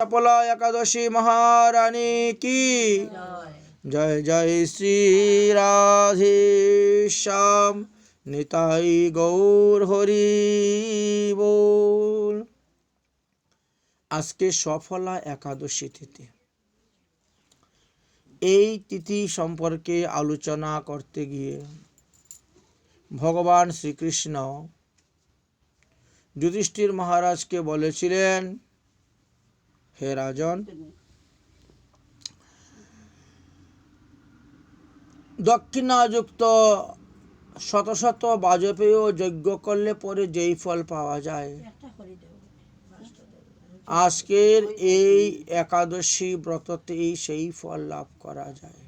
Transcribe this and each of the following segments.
सफला एकादशी महारानी की जय जय श्री राधे श्याम निताई गौर हरि बोल। আজকে সফলা একাদশী তিথি। এই তিথি সম্পর্কে আলোচনা করতে গিয়ে ভগবান শ্রীকৃষ্ণ যুধিষ্ঠির মহারাজকে বলেছিলেন, হে রাজন, দক্ষিণাযুক্ত শত শত বাজপেয় যজ্ঞ করলে পরে যেই ফল পাওয়া যায়, আজকের এই একাদশী ব্রততেই সেই ফল লাভ করা যায়।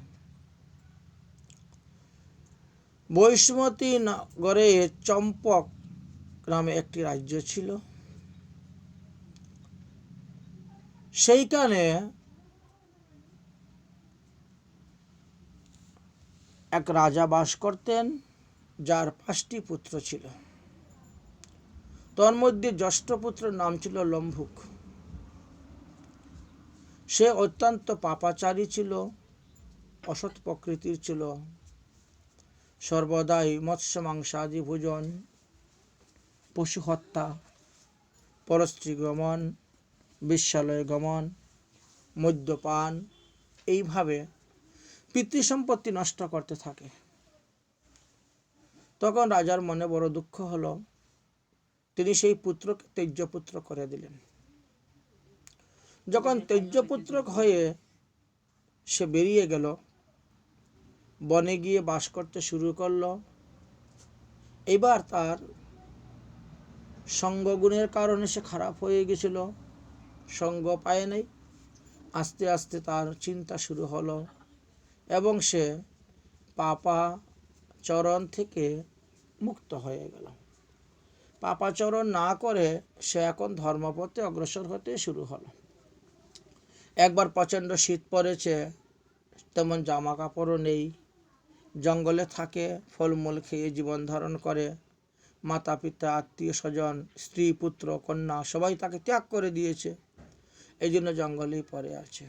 বৈষ্ণবতী নগরে চম্পক নামে একটি রাজ্য ছিল। সেইখানে এক রাজা বাস করতেন, যার 5টি পুত্র ছিল। তোর মধ্যে জ্যেষ্ঠ পুত্রের নাম ছিল লম্ভুক। সে অত্যন্ত পাপাচারী ছিল, অসৎ প্রকৃতির ছিল, সর্বদাই মৎস্য মাংসাদি ভোজন, পশু হত্যা, পরস্ত্রী গমন, বেশ্যালয় গমন, মদ্যপান, এইভাবে পিতৃসম্পত্তি নষ্ট করতে থাকে। তখন রাজার মনে বড় দুঃখ হলো। তিনি সেই পুত্রকে তেজ্যপুত্র করে দিলেন। যখন তেজ্যপুত্র হয়ে সে বেরিয়ে গেল, বনে গিয়ে বাস করতে শুরু করলো। এবার তার সঙ্গগুণের কারণে সে খারাপ হয়ে গেছিল, সঙ্গ পায় নাই। আস্তে আস্তে তার চিন্তা শুরু হলো এবং সে পাপাচরণ থেকে মুক্ত হয়ে গেল। পাপাচরণ না করে সে এখন ধর্মপথে অগ্রসর হতে শুরু হলো। একবার প্রচণ্ড শীত পড়েছে, তেমন জামা কাপড়ও নেই, জঙ্গলে থাকে, ফলমূল খেয়ে জীবন ধারণ করে। মাতা পিতা, আত্মীয় স্বজন, স্ত্রী, পুত্র, কন্যা সবাই তাকে ত্যাগ করে দিয়েছে। এই জন্য জঙ্গলেই পড়ে আছে।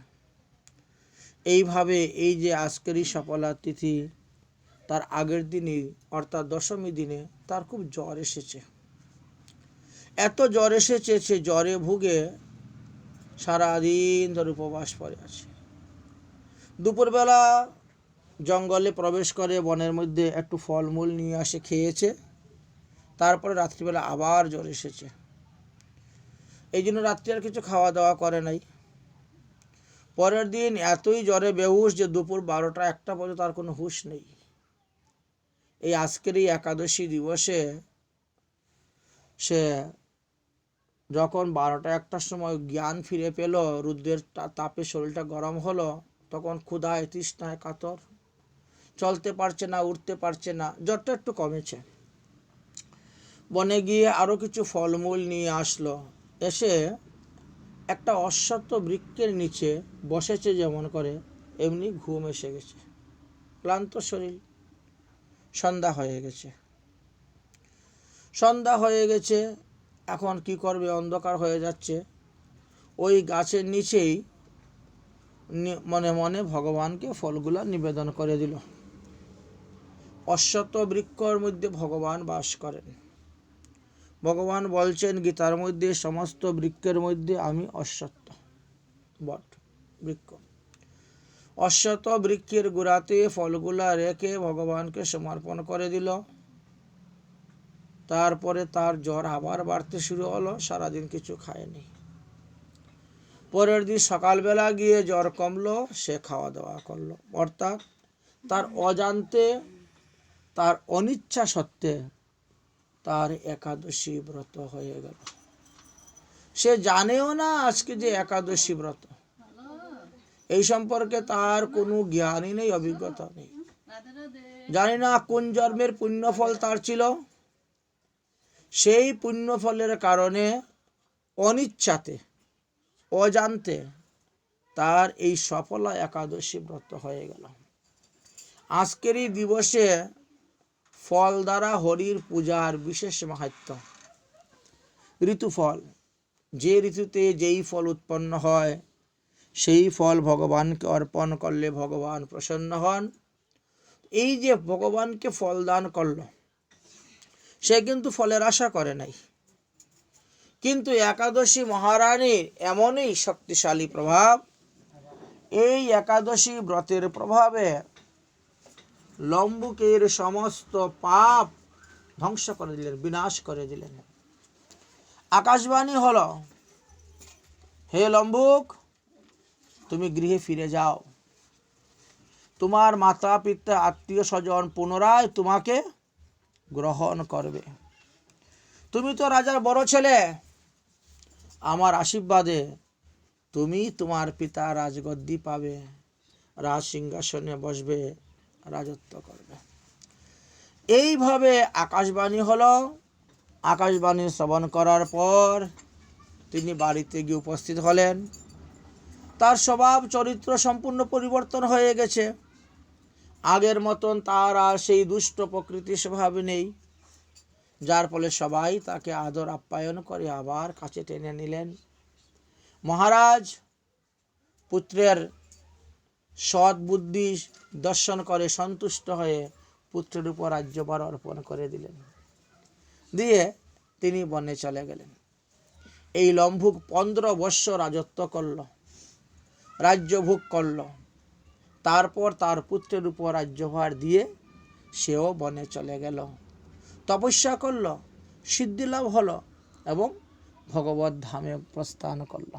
এইভাবে এই যে আজকেরই সফলা তিথি, তার আগের দিনই অর্থাৎ দশমী দিনে তার খুব জ্বর এসেছে। এত জ্বর এসেছে, সে জ্বরে ভুগে সারাদিন ধরে উপবাস পড়ে আছে। দুপুরবেলা জঙ্গলে প্রবেশ করে বনের মধ্যে একটু ফলমূল নিয়ে আসে, খেয়েছে। তারপরে রাত্রিবেলা আবার জ্বর এসেছে। এই জন্য রাত্রি আর কিছু খাওয়া দাওয়া করে নাই। পরের দিন এতই জ্বরে বেহুশ যে দুপুর 12টা-1টা পর্যন্ত তার কোনো হুঁশ নেই। এই আজকের এই একাদশী দিবসে সে যখন 12টা-1টার সময় জ্ঞান ফিরে পেল, রুদ্রের তাপে শরীরটা গরম হলো, তখন ক্ষুধায় তৃষ্ণায় কাতর, চলতে পারছে না, উঠতে পারছে না। জ্বরটা একটু কমেছে। বনে গিয়ে আরো কিছু ফলমূল নিয়ে আসলো। এসে একটা অশ্বত্থ বৃক্ষের নিচে বসেছে, যেমন করে এমনি ঘুম এসে গেছে। ক্লান্ত শরীর। সন্ধ্যা হয়ে গেছে। এখন কি করবে? অন্ধকার হয়ে যাচ্ছে। ওই গাছের নিচেই মনে মনে ভগবানকে ফলগুলা নিবেদন করে দিল। অশ্বত্থ বৃক্ষর মধ্যে ভগবান বাস করেন। ভগবান বলছেন গীতার মধ্যে, সমস্ত বৃক্ষের মধ্যে আমি অশ্বত্থ বট বৃক্ষ। অশ্বত্থ বৃক্ষের গোড়াতে ফলগুলা রেখে ভগবানকে সমর্পণ করে দিল। তারপরে তার জ্বর আবার বাড়তে শুরু হলো। সারাদিন কিছু খায়নি। পরের দিন সকালবেলা গিয়ে জ্বর কমলো, সে খাওয়া দাওয়া করলো। অর্থাৎ তার অজান্তে, তার অনিচ্ছা সত্ত্বে তার একাদশী ব্রত হয়ে গেল। সে জানেও না আজকে যে একাদশী ব্রত, এই সম্পর্কে তার কোনো জ্ঞানই নেই, অভিজ্ঞতা নেই। জানি না কোন জন্মের পুণ্যফল তার ছিল। সেই পুণ্যফলের কারণে অনিচ্ছাতে, অজান্তে তার এই সফলা একাদশী ব্রত হয়ে গেল। আজকের এই দিবসে ফল দ্বারা হরির পূজার বিশেষ মাহাত্ম্য। ঋতুফল যে ঋতুতে যেই ফল উৎপন্ন হয় সেই ফল ভগবানকে অর্পণ করলে ভগবান প্রসন্ন হন। এই যে ভগবানকে ফল দান করলো, সে কিন্তু ফলের আশা করে নাই, কিন্তু একাদশী মহারানীর এমনই শক্তিশালী প্রভাব, এই একাদশী ব্রতের প্রভাবে লম্বুকের সমস্ত পাপ ধ্বংস করে দিলেন, বিনাশ করে দিলেন। আকাশবাণী হলো, হে লম্বুক, তুমি গৃহে ফিরে যাও, তোমার মাতা পিতা আত্মীয় স্বজন পুনরায় তোমাকে গ্রহণ করবে। তুমি তো রাজার বড় ছেলে, আমার আশীর্বাদে তুমি তোমার পিতা রাজগদ্দি পাবে, রাজ সিংহাসনে বসবে, রাজত্ব করবে। এইভাবে আকাশবাণী হলো। আকাশবাণী শ্রবণ করার পর তিনি বাড়িতে গিয়ে উপস্থিত হলেন। তার স্বভাব চরিত্র সম্পূর্ণ পরিবর্তন হয়ে গেছে। আগের মতন তার আর সেই দুষ্ট প্রকৃতি স্বভাব নেই, যার ফলে সবাই তাকে আদর আপ্যায়ন করে আবার কাছে টেনে নিলেন। মহারাজ পুত্রের সৎ বুদ্ধি দর্শন করে সন্তুষ্ট হয়ে পুত্রের উপর রাজ্যভার অর্পণ করে দিলেন, দিয়ে তিনি বনে চলে গেলেন। এই লম্ভুক 15 বৎসর রাজত্ব করল, রাজ্য ভোগ করল। তারপর তার পুত্রের উপর রাজ্যভার দিয়ে সেও বনে চলে গেল, তপস্যা করল, সিদ্ধি লাভ হলো এবং ভগবত ধামে প্রস্থান করল।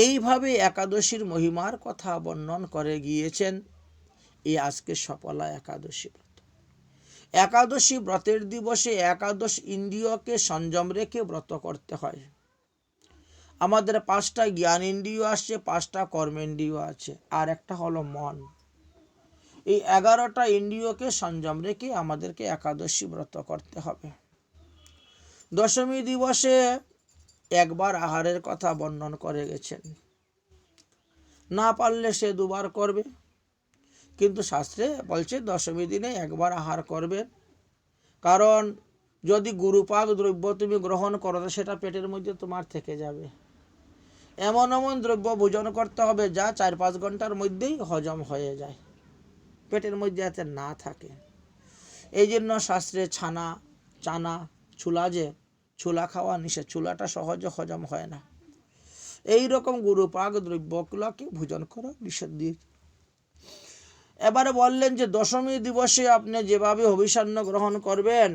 এইভাবে একাদশীর মহিমার কথা বর্ণন করে গিয়েছেন এই আজকে সফলা একাদশী ব্রত। একাদশী ব্রতের দিবসে একাদশ ইন্দ্রিয়কে সংযম রেখে ব্রত করতে হয়। আমাদের 5টা জ্ঞান ইন্দ্রিয় আছে, 5টা কর্মেন্দ্রিয় আছে, আর একটা হলো মন। এই 11টা ইন্দ্রিয়কে সংযম রেখে আমাদেরকে একাদশী ব্রত করতে হবে। দশমী দিবসে একবার আহারের কথা বর্ণন করে গেছেন, না পারলে সে 2বার করবে, কিন্তু শাস্ত্রে বলছে দশমী দিনে একবার আহার করবেন। কারণ যদি গুরুপাক দ্রব্য তুমি গ্রহণ করো সেটা পেটের মধ্যে তোমার থেকে যাবে। এমন এমন দ্রব্য ভোজন করতে হবে যা 4-5 ঘন্টার মধ্যেই হজম হয়ে যায়, পেটের মধ্যে যাতে না থাকে। এই জন্য শাস্ত্রে ছানা, চানা, ছুলা, যে ছুলা খাওয়া নিষেধ, ছুলাটা সহজে হজম হয় না। এই রকম গুরুপাক দ্রব্যগুলোকে ভোজন করা নিষেধ দিয়েছে। এবারে বললেন যে দশমী দিবসে আপনি যেভাবে হবিষান্ন গ্রহণ করবেন,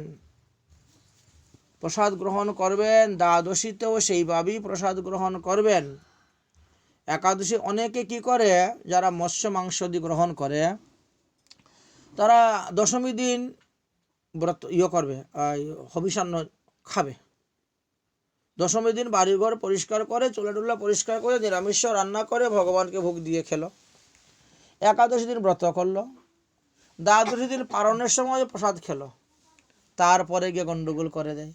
প্রসাদ গ্রহণ করবেন, দ্বাদশীতেও সেইভাবেই প্রসাদ গ্রহণ করবেন। একাদশী অনেকে কি করে, যারা মৎস্য মাংস দিয়ে গ্রহণ করে, তারা দশমী দিন ব্রত করবে, হবিষান্ন খাবে। দশমী দিন বাড়িঘর পরিষ্কার করে, চুলা পরিষ্কার করে, নিরামিষ রান্না করে ভগবানকে ভোগ দিয়ে খেলো। একাদশী দিন ব্রত করলো, দ্বাদশী দিন পারণের সময় প্রসাদ খেলো, তারপরে গিয়ে গন্ডগোল করে দেয়,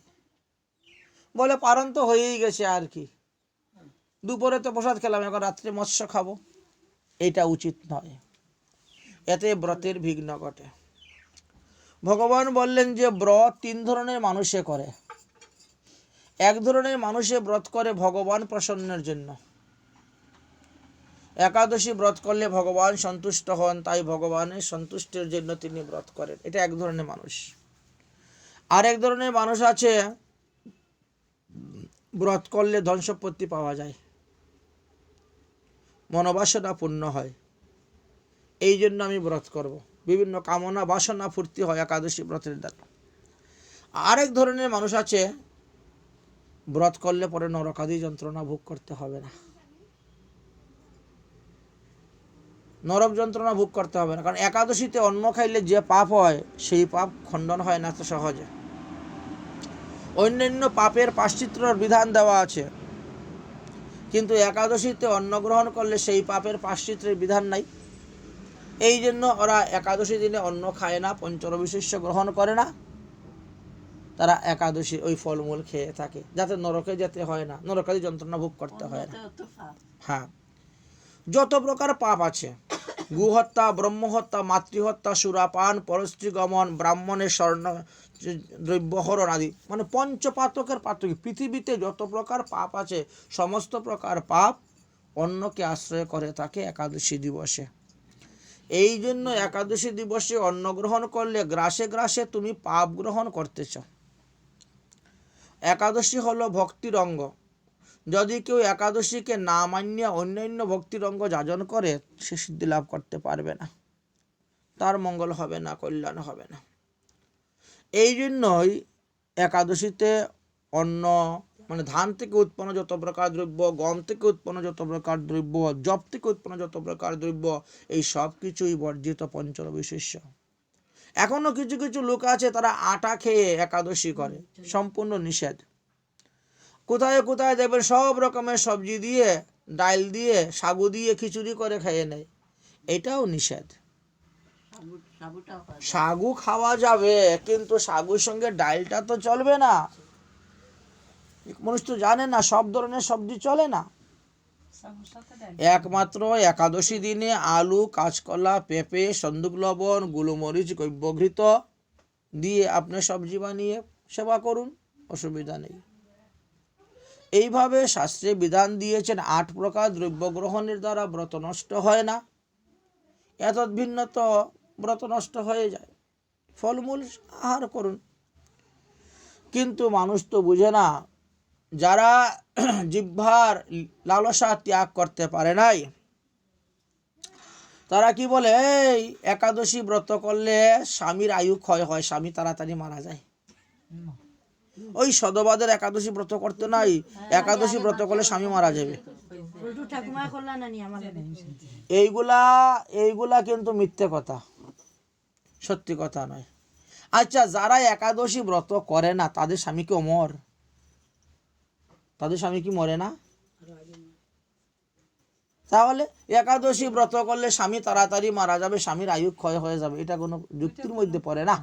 বলে পারণ তো হয়েই গেছে, আর কি, দুপুরে তো প্রসাদ খেলাম, এখন রাত্রে মৎস্য খাবো। এটা উচিত নয়, এতে ব্রতের বিঘ্ন ঘটে। ভগবান বললেন যে ব্রত 3 ধরনের মানুষে করে। এক ধরনের মানুষে ব্রত করে ভগবান প্রসন্নের জন্য। একাদশী ব্রত করলে ভগবান সন্তুষ্ট হন, তাই ভগবানের সন্তুষ্টির জন্য তিনি ব্রত করেন, এটা এক ধরনের মানুষ। আরেক ধরনের মানুষ আছে, ব্রত করলে ধন সম্পত্তি পাওয়া যায়, মনোবাসনা পূর্ণ হয়, এই জন্য আমি ব্রত করব, বিভিন্ন কামনা বাসনা ফুর্তি হয় একাদশী ব্রতের দ্বারা। আরেক ধরনের মানুষ আছে, ব্রত করলে পরে নরকাদি যন্ত্রণা ভোগ করতে হবে না, নরক যন্ত্রণা ভোগ করতে হবে না। কারণ একাদশীতে অন্ন খাইলে যে পাপ হয় সেই পাপ খণ্ডন হয় না তো সহজে। অন্যান্য পাপের প্রায়শ্চিত্তর বিধান দেওয়া আছে, কিন্তু একাদশীতে অন্ন গ্রহণ করলে সেই পাপের প্রায়শ্চিত্তের বিধান নাই। এই জন্য ওরা একাদশী দিনে অন্ন খায় না, পঞ্চরবিশিষ্য গ্রহণ করে না, তারা একাদশী ওই ফলমূল খেয়ে থাকে, যাতে নরকে যেতে হয় না, নরকাদি যন্ত্রণা ভোগ করতে হয় না। হ্যাঁ, যত প্রকার পাপ আছে, গোহত্যা, ব্রহ্মহত্যা, মাতৃহত্যা, সুরাপান, পরস্ত্রী গমন, ব্রাহ্মণের স্বর্ণ দ্রব্যহরণ আদি, মানে পঞ্চপাতকের পাতক। পৃথিবীতে যত প্রকার পাপ আছে সমস্ত প্রকার পাপ অন্নকে আশ্রয় করে থাকে একাদশী দিবসে। এই জন্য একাদশী দিবসে অন্ন গ্রহণ করলে গ্রাসে গ্রাসে তুমি পাপ গ্রহণ করতেছ। একাদশী হলো ভক্তির অঙ্গ। যদি কেউ একাদশীকে না মানিয়ে অন্যান্য ভক্তির অঙ্গ যাজন করে, সে সিদ্ধি লাভ করতে পারবে না, তার মঙ্গল হবে না, কল্যাণ হবে না। এই জন্যই একাদশীতে অন্ন, মানে ধান থেকে উৎপন্ন যত প্রকার দ্রব্য, গম থেকে উৎপন্ন যত প্রকার দ্রব্য, জব থেকে উৎপন্ন যত প্রকার দ্রব্য, এই সব কিছুই বর্জিত পঞ্চরবিশিষ্য। এখনো কিছু কিছু লোক আছে তারা আটা খেয়ে একাদশী করে, সম্পূর্ণ নিষেধ। কোথায় কোথায় দেখবেন সব রকমের সবজি দিয়ে, ডাল দিয়ে, সাগু দিয়ে খিচুড়ি করে খেয়ে নেয়, এটাও নিষেধ। সাগু খাওয়া যাবে, কিন্তু সাগুর সঙ্গে ডালটা তো চলবে না। মানুষ তো জানে না সব ধরনের সবজি চলে না। একমাত্র একাদশী দিনে আলু, কাঁচকলা, পেঁপে, সন্দুক লবণ, গোলমরিচ, গব্যঘৃত দিয়ে আপনি সবজি বানিয়ে সেবা করুন, অসুবিধা নেই। এইভাবে শাস্ত্রে বিধান দিয়েছেন 8 প্রকার দ্রব্য গ্রহণের দ্বারা ব্রত নষ্ট হয় না। এত ভিন্ন তো ব্রত নষ্ট হয়ে যায়। ফলমূল আহার করুন। কিন্তু মানুষ তো বুঝে না, যারা জিহ্বার লালসা ত্যাগ করতে পারে নাই, তারা কি বলে, এই একাদশী ব্রত করলে স্বামীর আয়ু ক্ষয় হয়, স্বামী তাড়াতাড়ি মারা যায়। ওই সদবাদের একাদশী ব্রত করতে নাই, একাদশী ব্রত করলে স্বামী মারা যাবে। এইগুলা কিন্তু মিথ্যে কথা, সত্যি কথা নয়। আচ্ছা, যারা একাদশী ব্রত করে না তাদের স্বামী কি অমর? তাদের স্বামী কি মরে না? তাহলে একাদশী ব্রত করলে স্বামী তাড়াতাড়ি মারা যাবে, স্বামীর আয়ু ক্ষয় হয়ে যাবে, এটা কোনো যুক্তির মধ্যে পড়ে না।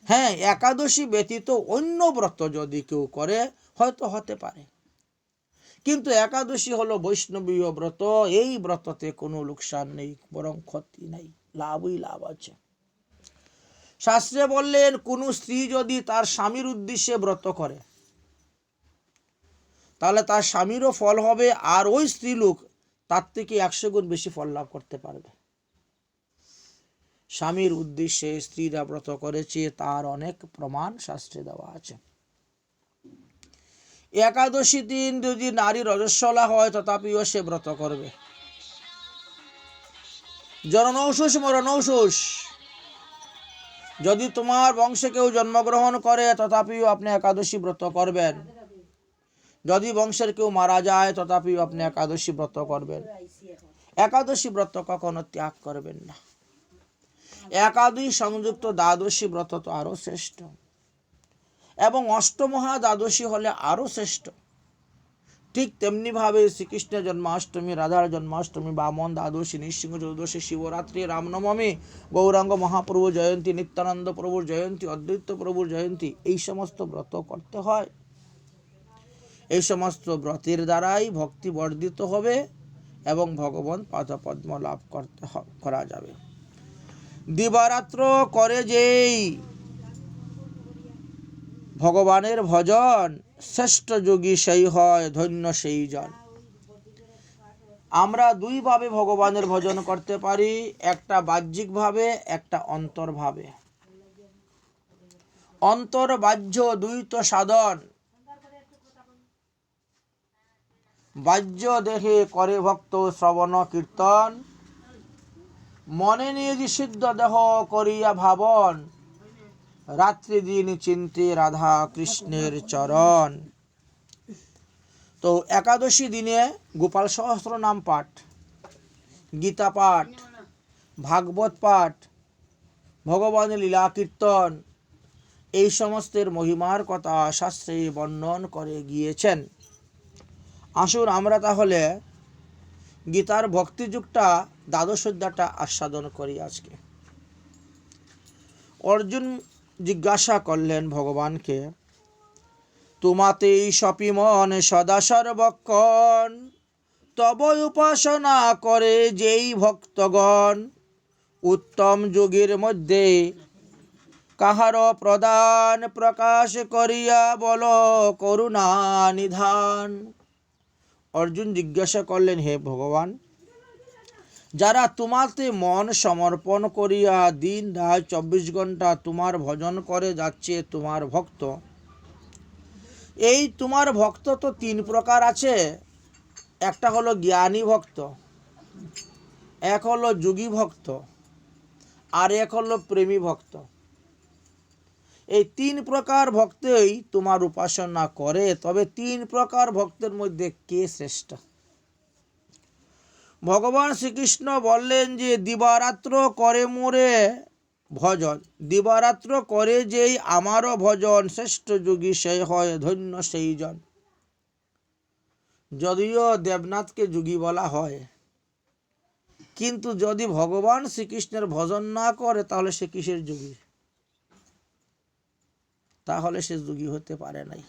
হ্যাঁ, একাদশী ব্যতীত অন্য ব্রত যদি কেউ করে হয়তো হতে পারে, কিন্তু একাদশী হলো বৈষ্ণবীয় ব্রত। এই ব্রততে কোনো লোকসান নেই, বরং ক্ষতি নেই, লাভই লাভ আছে। শাস্ত্রে বললেন, কোন স্ত্রী যদি তার স্বামীর উদ্দেশ্যে ব্রত করে তাহলে তার স্বামীরও ফল হবে, আর ওই স্ত্রী লোক তার থেকে 100 গুণ বেশি ফল লাভ করতে পারবে। স্বামীর উদ্দেশ্যে স্ত্রীরা ব্রত করেছে তার অনেক প্রমাণ শাস্ত্রে দেওয়া আছে। একাদশী দিন যদি নারী রজস্বলা হয় তথাপিও সে ব্রত করবে। জননৌষুষ মরণৌষুষ, যদি তোমার বংশে কেউ জন্মগ্রহণ করে তথাপিও আপনি একাদশী ব্রত করবেন। যদি বংশের কেউ মারা যায় তথাপিও আপনি একাদশী ব্রত করবেন। একাদশী ব্রত কখনো ত্যাগ করবেন না। একাদশী সংযুক্ত দ্বাদশী ব্রত তো আরো শ্রেষ্ঠ, এবং অষ্টমহা দ্বাদশী হলে আরো শ্রেষ্ঠ। ঠিক তেমনি ভাবে শ্রীকৃষ্ণের জন্মাষ্টমী, রাধার জন্মাষ্টমী, বামন দ্বাদশী, নৃসিংহ চতুর্দশী, শিবরাত্রি, রামনবমী, গৌরাঙ্গ মহাপ্রভু জয়ন্তী, নিত্যানন্দ প্রভুর জয়ন্তী, অদ্বৈত প্রভুর জয়ন্তী, এই সমস্ত ব্রত করতে হয়। এই সমস্ত ব্রতের দ্বারাই ভক্তি বর্ধিত হবে এবং ভগবান পাদপদ্ম লাভ করা যাবে। দিবারাত্র করে যেই ভগবানের ভজন, শ্রেষ্ঠ যোগী সেই হয়, ধন্য সেই জন। আমরা দুইভাবে ভগবানের ভজন করতে পারি, একটা বাহ্যিকভাবে, একটা অন্তর্ভাবে। অন্তর্বাহ্য দ্বৈত সাধন। বাহ্য দেহে করে ভক্ত শ্রবণ কীর্তন, মনে নিজ সিদ্ধ দেহ করিয়া ভাবন, রাত্রি দিন চিন্তে রাধা কৃষ্ণের চরণ। তো একাদশী দিনে গোপাল সহস্র নাম পাঠ, গীতা পাঠ, ভাগবত পাঠ, ভগবানের লীলা কীর্তন, এই সমস্তের মহিমার কথা শাস্ত্রে বর্ণন করে গিয়েছেন। আসুন আমরা তাহলে গীতার ভক্তিযুক্তা দ্বাদশ অধ্যায়টা আস্বাদন করি আজকে। অর্জুন জিজ্ঞাসা করলেন ভগবানকে, তোমাতেই সপি মন সদা সর্বক্ষণ, তব উপাসনা করে যেই ভক্তগণ, উত্তম যোগের মধ্যে কাহার প্রদান প্রকাশ করিয়া বল করুণা নিধান। অর্জুন জিজ্ঞাসা করলেন, হে ভগবান, যারা তোমাতে মন সমর্পণ করিয়া দিন রাত 24 ঘন্টা তোমার ভজন করে যাচ্ছে, তোমার ভক্ত, এই তোমার ভক্ত তো 3 প্রকার আছে। একটা হলো জ্ঞানী ভক্ত, এক হলো যোগী ভক্ত, আর এক হলো প্রেমী ভক্ত। এই 3 প্রকার ভক্তই তোমার উপাসনা করে। তবে 3 প্রকার ভক্তের মধ্যে কে শ্রেষ্ঠ? ভগবান শ্রীকৃষ্ণ বললেন যে দিবারাত্র করে মোরে ভজন, দিবারাত্র করে যেই আমারও ভজন, শ্রেষ্ঠ যোগী সেই হয় ধন্য সেই জন। যদিও দেবনাথকে যোগী বলা হয়, কিন্তু যদি ভগবান শ্রীকৃষ্ণের ভজন না করে তাহলে সে কিসের যোগী? তাহলে সে যোগী হতে পারে নাই।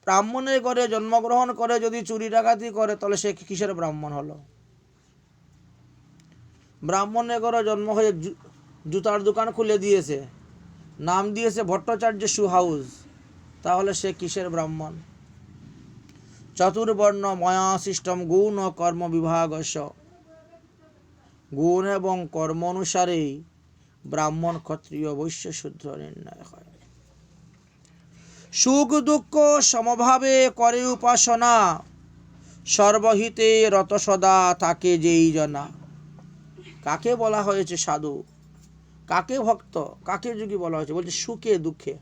ব্রাহ্মণের ঘরে জন্মগ্রহণ করে যদি চুরি ডাকাতি করে তাহলে সে কিসের ব্রাহ্মণ হলো? ব্রাহ্মণের ঘরে জন্ম হয়ে জুতার দোকান খুলে দিয়েছে, নাম দিয়েছে ভট্টাচার্য শু হাউস, তাহলে সে কিসের ব্রাহ্মণ? চতুর্বর্ণ ময়া সিস্টম গুণ ও কর্ম বিভাগস্য, গুণ এবং কর্ম অনুসারেই ব্রাহ্মণ ক্ষত্রিয় বৈশ্য শূদ্র নির্ণয় হয়। সুখ দুঃখ সমভাবে করে উপাসনা, সর্বহিতে রত সদা থাকে যেই জনা। কাকে বলা হয়েছে সাধু, কাকে ভক্ত, কাকে যোগী বলা হয়েছে? বলছে সুখে দুঃখে।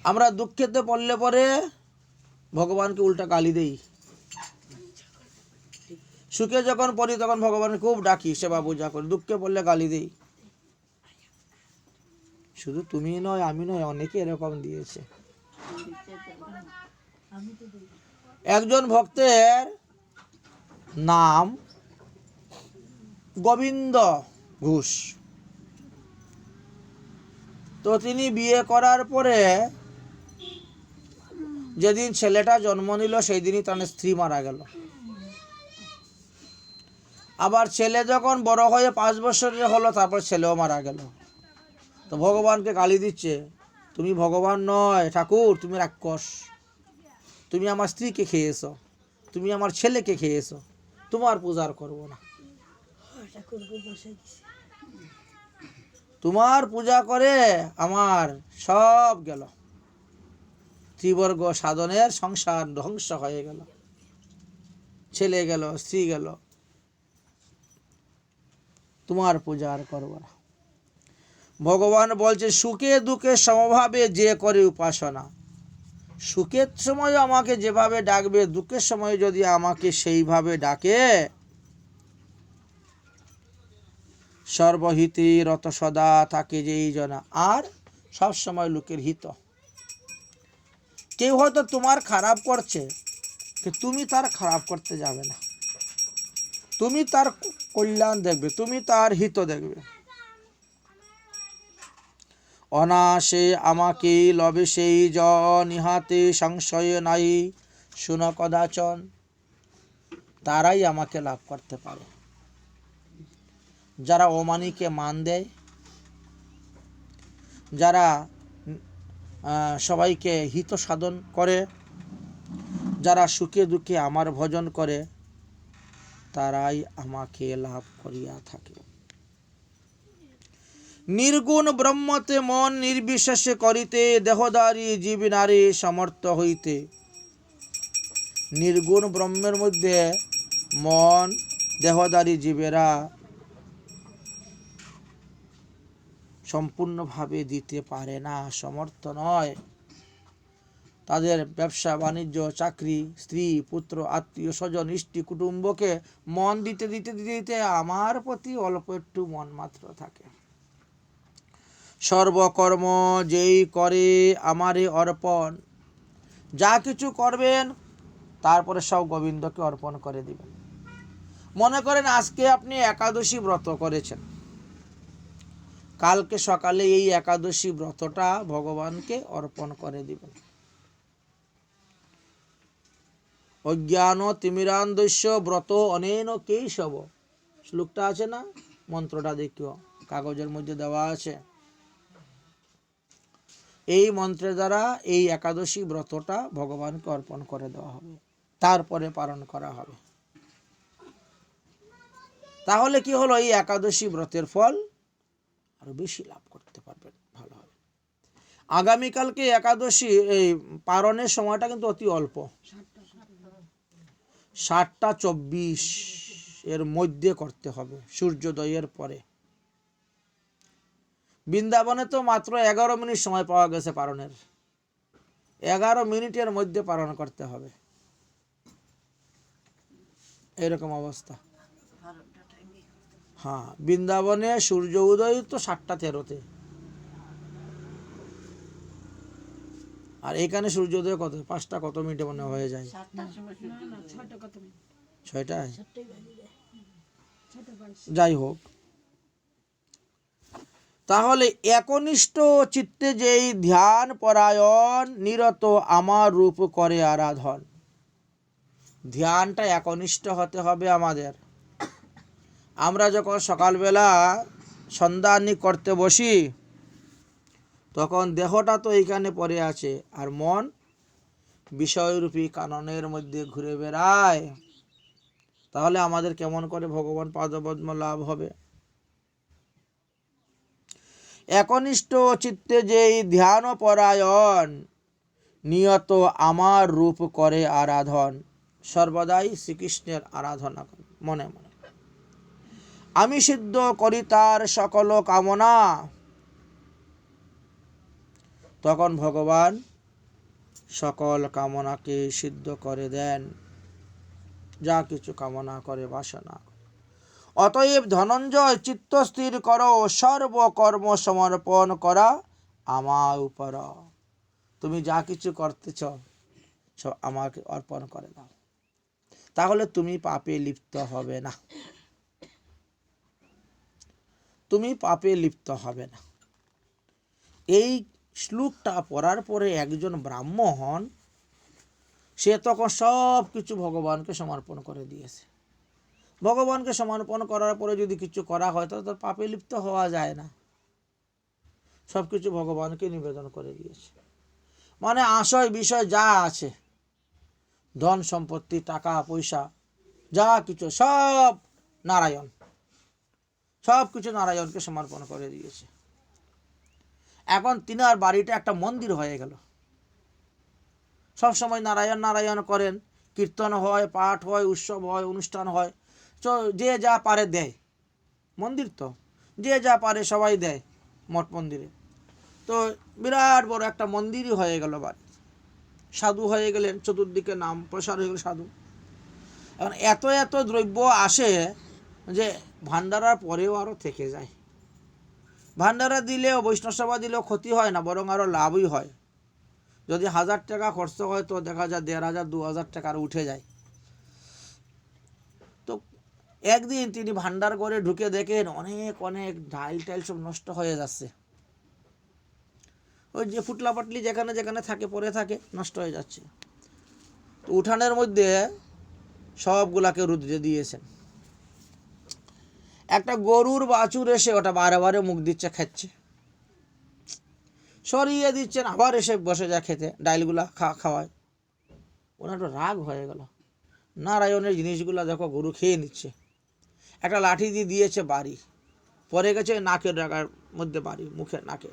আমরা দুঃখেতে পড়লে পরে ভগবানকে উল্টা গালি দেই, সুখে যখন পড়ি তখন ভগবানকে খুব ডাকি, সেবা পূজা করি। দুঃখে পড়লে গালি দেই। শুধু তুমি নয়, আমি নয়, অনেকে এরকম দিয়েছে। একজন ভক্তের নাম গোবিন্দ ঘোষ। তো তিনি বিয়ে করার পরে যেদিন ছেলেটা জন্ম নিল সেই দিনই তার স্ত্রী মারা গেল। আবার ছেলে যখন বড় হয়ে 5 বছরের হলো তারপর ছেলেও মারা গেল। তো ভগবানকে গালি দিচ্ছে, তুমি ভগবান নয় ঠাকুর, তুমি রাক্ষস, তুমি আমার স্ত্রীকে খেয়েছো, তুমি আমার ছেলেকে খেয়েছো, তোমার পূজা আর করবো না। তোমার পূজা করে আমার সব গেল, ত্রিবর্গ সাধনের সংসার ধ্বংস হয়ে গেল, ছেলে গেল, স্ত্রী গেল, তোমার পূজা আর করবো না। ভগবান বলছে সুখে দুঃখে সমভাবে যে করে উপাসনা, সুখের সময় আমাকে যেভাবে ডাকবে, দুঃখের সময় যদি আমাকে সেইভাবে ডাকে, সর্বহিতে রত সদা থাকে যেই জনা। আর সব সময় লোকের হিত। কেউ হয়তো তোমার খারাপ করছে, তুমি তার খারাপ করতে যাবে না, তুমি তার কল্যাণ দেখবে, তুমি তার হিত দেখবে। অনাসে আমাকে লবে সেই জন, ইহাতে সংশয় নাই শুন কদাচন। তারাই আমাকে লাভ করতে পারে, যারা অমানিকে মান দেয়, যারা সবাইকে হিত সাধন করে, যারা সুখে দুঃখে আমার ভজন করে, তারাই আমাকে লাভ করিয়া থাকে। নির্গুণ ব্রহ্মতে মন নির্বিশেষে করিতে, দেহধারী জীব নারী সমর্থ হইতে। নির্গুণ ব্রহ্মের মধ্যে মন দেহধারী জীবেরা সম্পূর্ণভাবে দিতে পারে না, সমর্থ নয়। তাদের ব্যবসা বাণিজ্য চাকরি স্ত্রী পুত্র আত্মীয় স্বজন ইষ্টি কুটুম্বকে মন দিতে দিতে দিতে দিতে আমার প্রতি অল্প একটু মন মাত্র থাকে। সর্বকর্ম যেই করে আমারে অর্পণ, যা কিছু করবেন তারপরে সব গোবিন্দকে অর্পণ করে দিবেন। মনে করেন আজকে আপনি একাদশী ব্রত করেছেন, কালকে সকালে এই একাদশী ব্রতটা ভগবানকে অর্পণ করে দিবেন। অজ্ঞান তিমিরান্ধস্য ব্রত অনেন কেশব, শ্লোকটা আছে না, মন্ত্রটা দেখিও। কাগজের মধ্যে দেওয়া আছে। এই মন্ত্রের দ্বারা এই একাদশী ব্রতটা ভগবানকে অর্পণ করে দেওয়া হবে, তারপরে পালন করা হবে। তাহলে কি হলো, এই একাদশী ব্রতের ফল আরো বেশি লাভ করতে পারবেন, ভালো হবে। আগামীকালকে একাদশী এই পালনের সময়টা কিন্তু অতি অল্প, 7:24 এর মধ্যে করতে হবে, সূর্যোদয়ের পরে। বৃন্দাবনে তো মাত্র 11 মিনিট সময় পাওয়া গেছে পালনের, 11 মিনিটের মধ্যে পালন করতে হবে, এরকম অবস্থা। হ্যাঁ, বৃন্দাবনে সূর্য উদয় তো 7:13-তে, আর এখানে সূর্যোদয় কত 5টা কত মিনিটে মনে হয়ে যায়, 6টায়, যাই হোক। তাহলে একনিষ্ঠ চিত্তে যেই ধ্যান পরায়ণ নিরত আমার রূপ করে আরাধন, ধ্যানটা একনিষ্ঠ হতে হবে আমাদের। আমরা যখন সকালবেলা সন্ধ্যানি করতে বসি, তখন দেহটা তো এইখানে পড়ে আছে, আর মন বিষয়রূপী কাননের মধ্যে ঘুরে বেড়ায়। তাহলে আমাদের কেমন করে ভগবান পাদপদ্ম লাভ হবে? একনিষ্ঠ চিত্তে যেই ধ্যান পরায়ণ নিয়ত আমার রূপ করে আরাধন, সর্বদাই শ্রীকৃষ্ণের আরাধনা করে মনে মনে। আমি সিদ্ধ করি তার সকল কামনা, তখন ভগবান সকল কামনাকে সিদ্ধ করে দেন, যা কিছু কামনা করে বাসনা। অতএব ধনঞ্জয় চিত্ত স্থির করো, সর্বকর্ম সমর্পণ করা আমার উপর। তুমি যা কিছু করতেছ সব আমাকে অর্পণ করে দাও, তাহলে তুমি পাপে লিপ্ত হবে না, তুমি পাপে লিপ্ত হবে না। এই শ্লোকটা পড়ার পরে একজন ব্রাহ্মণ, সে তখন সব কিছু ভগবানকে সমর্পণ করে দিয়েছে। ভগবানকে সমর্পণ করার পরে যদি কিছু করা হয় তাহলে তার পাপে লিপ্ত হওয়া যায় না, সব কিছু ভগবানকে নিবেদন করে দিয়েছে। মানে আশয় বিষয় যা আছে, ধন সম্পত্তি টাকা পয়সা যা কিছু সব নারায়ণ, সব কিছু নারায়ণকে সমর্পণ করে দিয়েছে। এখন তিনার বাড়িটা একটা মন্দির হয়ে গেল, সব সময় নারায়ণ নারায়ণ করেন, কীর্তন হয়, পাঠ হয়, উৎসব হয়, অনুষ্ঠান হয়, যে যা পারে দেয়। মন্দির তো যে যা পারে সবাই দেয় মঠ মন্দিরে, তো বিরাট বড় একটা মন্দিরই হয়ে গেল বাড়ি। সাধু হয়ে গেলেন, চতুর্দিকে নাম প্রসার হয়ে গেল সাধু। এখন এত এত দ্রব্য আসে যে ভান্ডারার পরেও আরও থেকে যায়। ভান্ডারা দিলেও বৈষ্ণব সেবা দিলেও ক্ষতি হয় না, বরং আরও লাভই হয়। যদি 1000 টাকা খরচ হয় তো দেখা যায় 1500 2000 টাকার উঠে যায়। তো একদিন তিনি ভান্ডার করে ঢুকে দেখেন অনেক অনেক ডাইল টাইল সব নষ্ট হয়ে যাচ্ছে। ওই যে ফুটলা পাটলি যেখানে যেখানে থাকে পরে থাকে, নষ্ট হয়ে যাচ্ছে। তো উঠানের মধ্যে সবগুলাকে রুদ্রে দিয়েছেন। একটা গরুর বাছুর এসে ওটা বারে বারে মুখ দিচ্ছে, খাচ্ছে, সরিয়ে দিচ্ছেন, আবার এসে বসে যায় খেতে, ডাইলগুলা খাওয়ায়। ওনার একটু রাগ হয়ে গেল, নারায়ণের জিনিসগুলা দেখো গরু খেয়ে নিচ্ছে। একটা লাঠি দিয়ে দিয়েছে বাড়ি, পরে গেছে নাকের ডাকার মধ্যে বাড়ি, মুখে নাকে।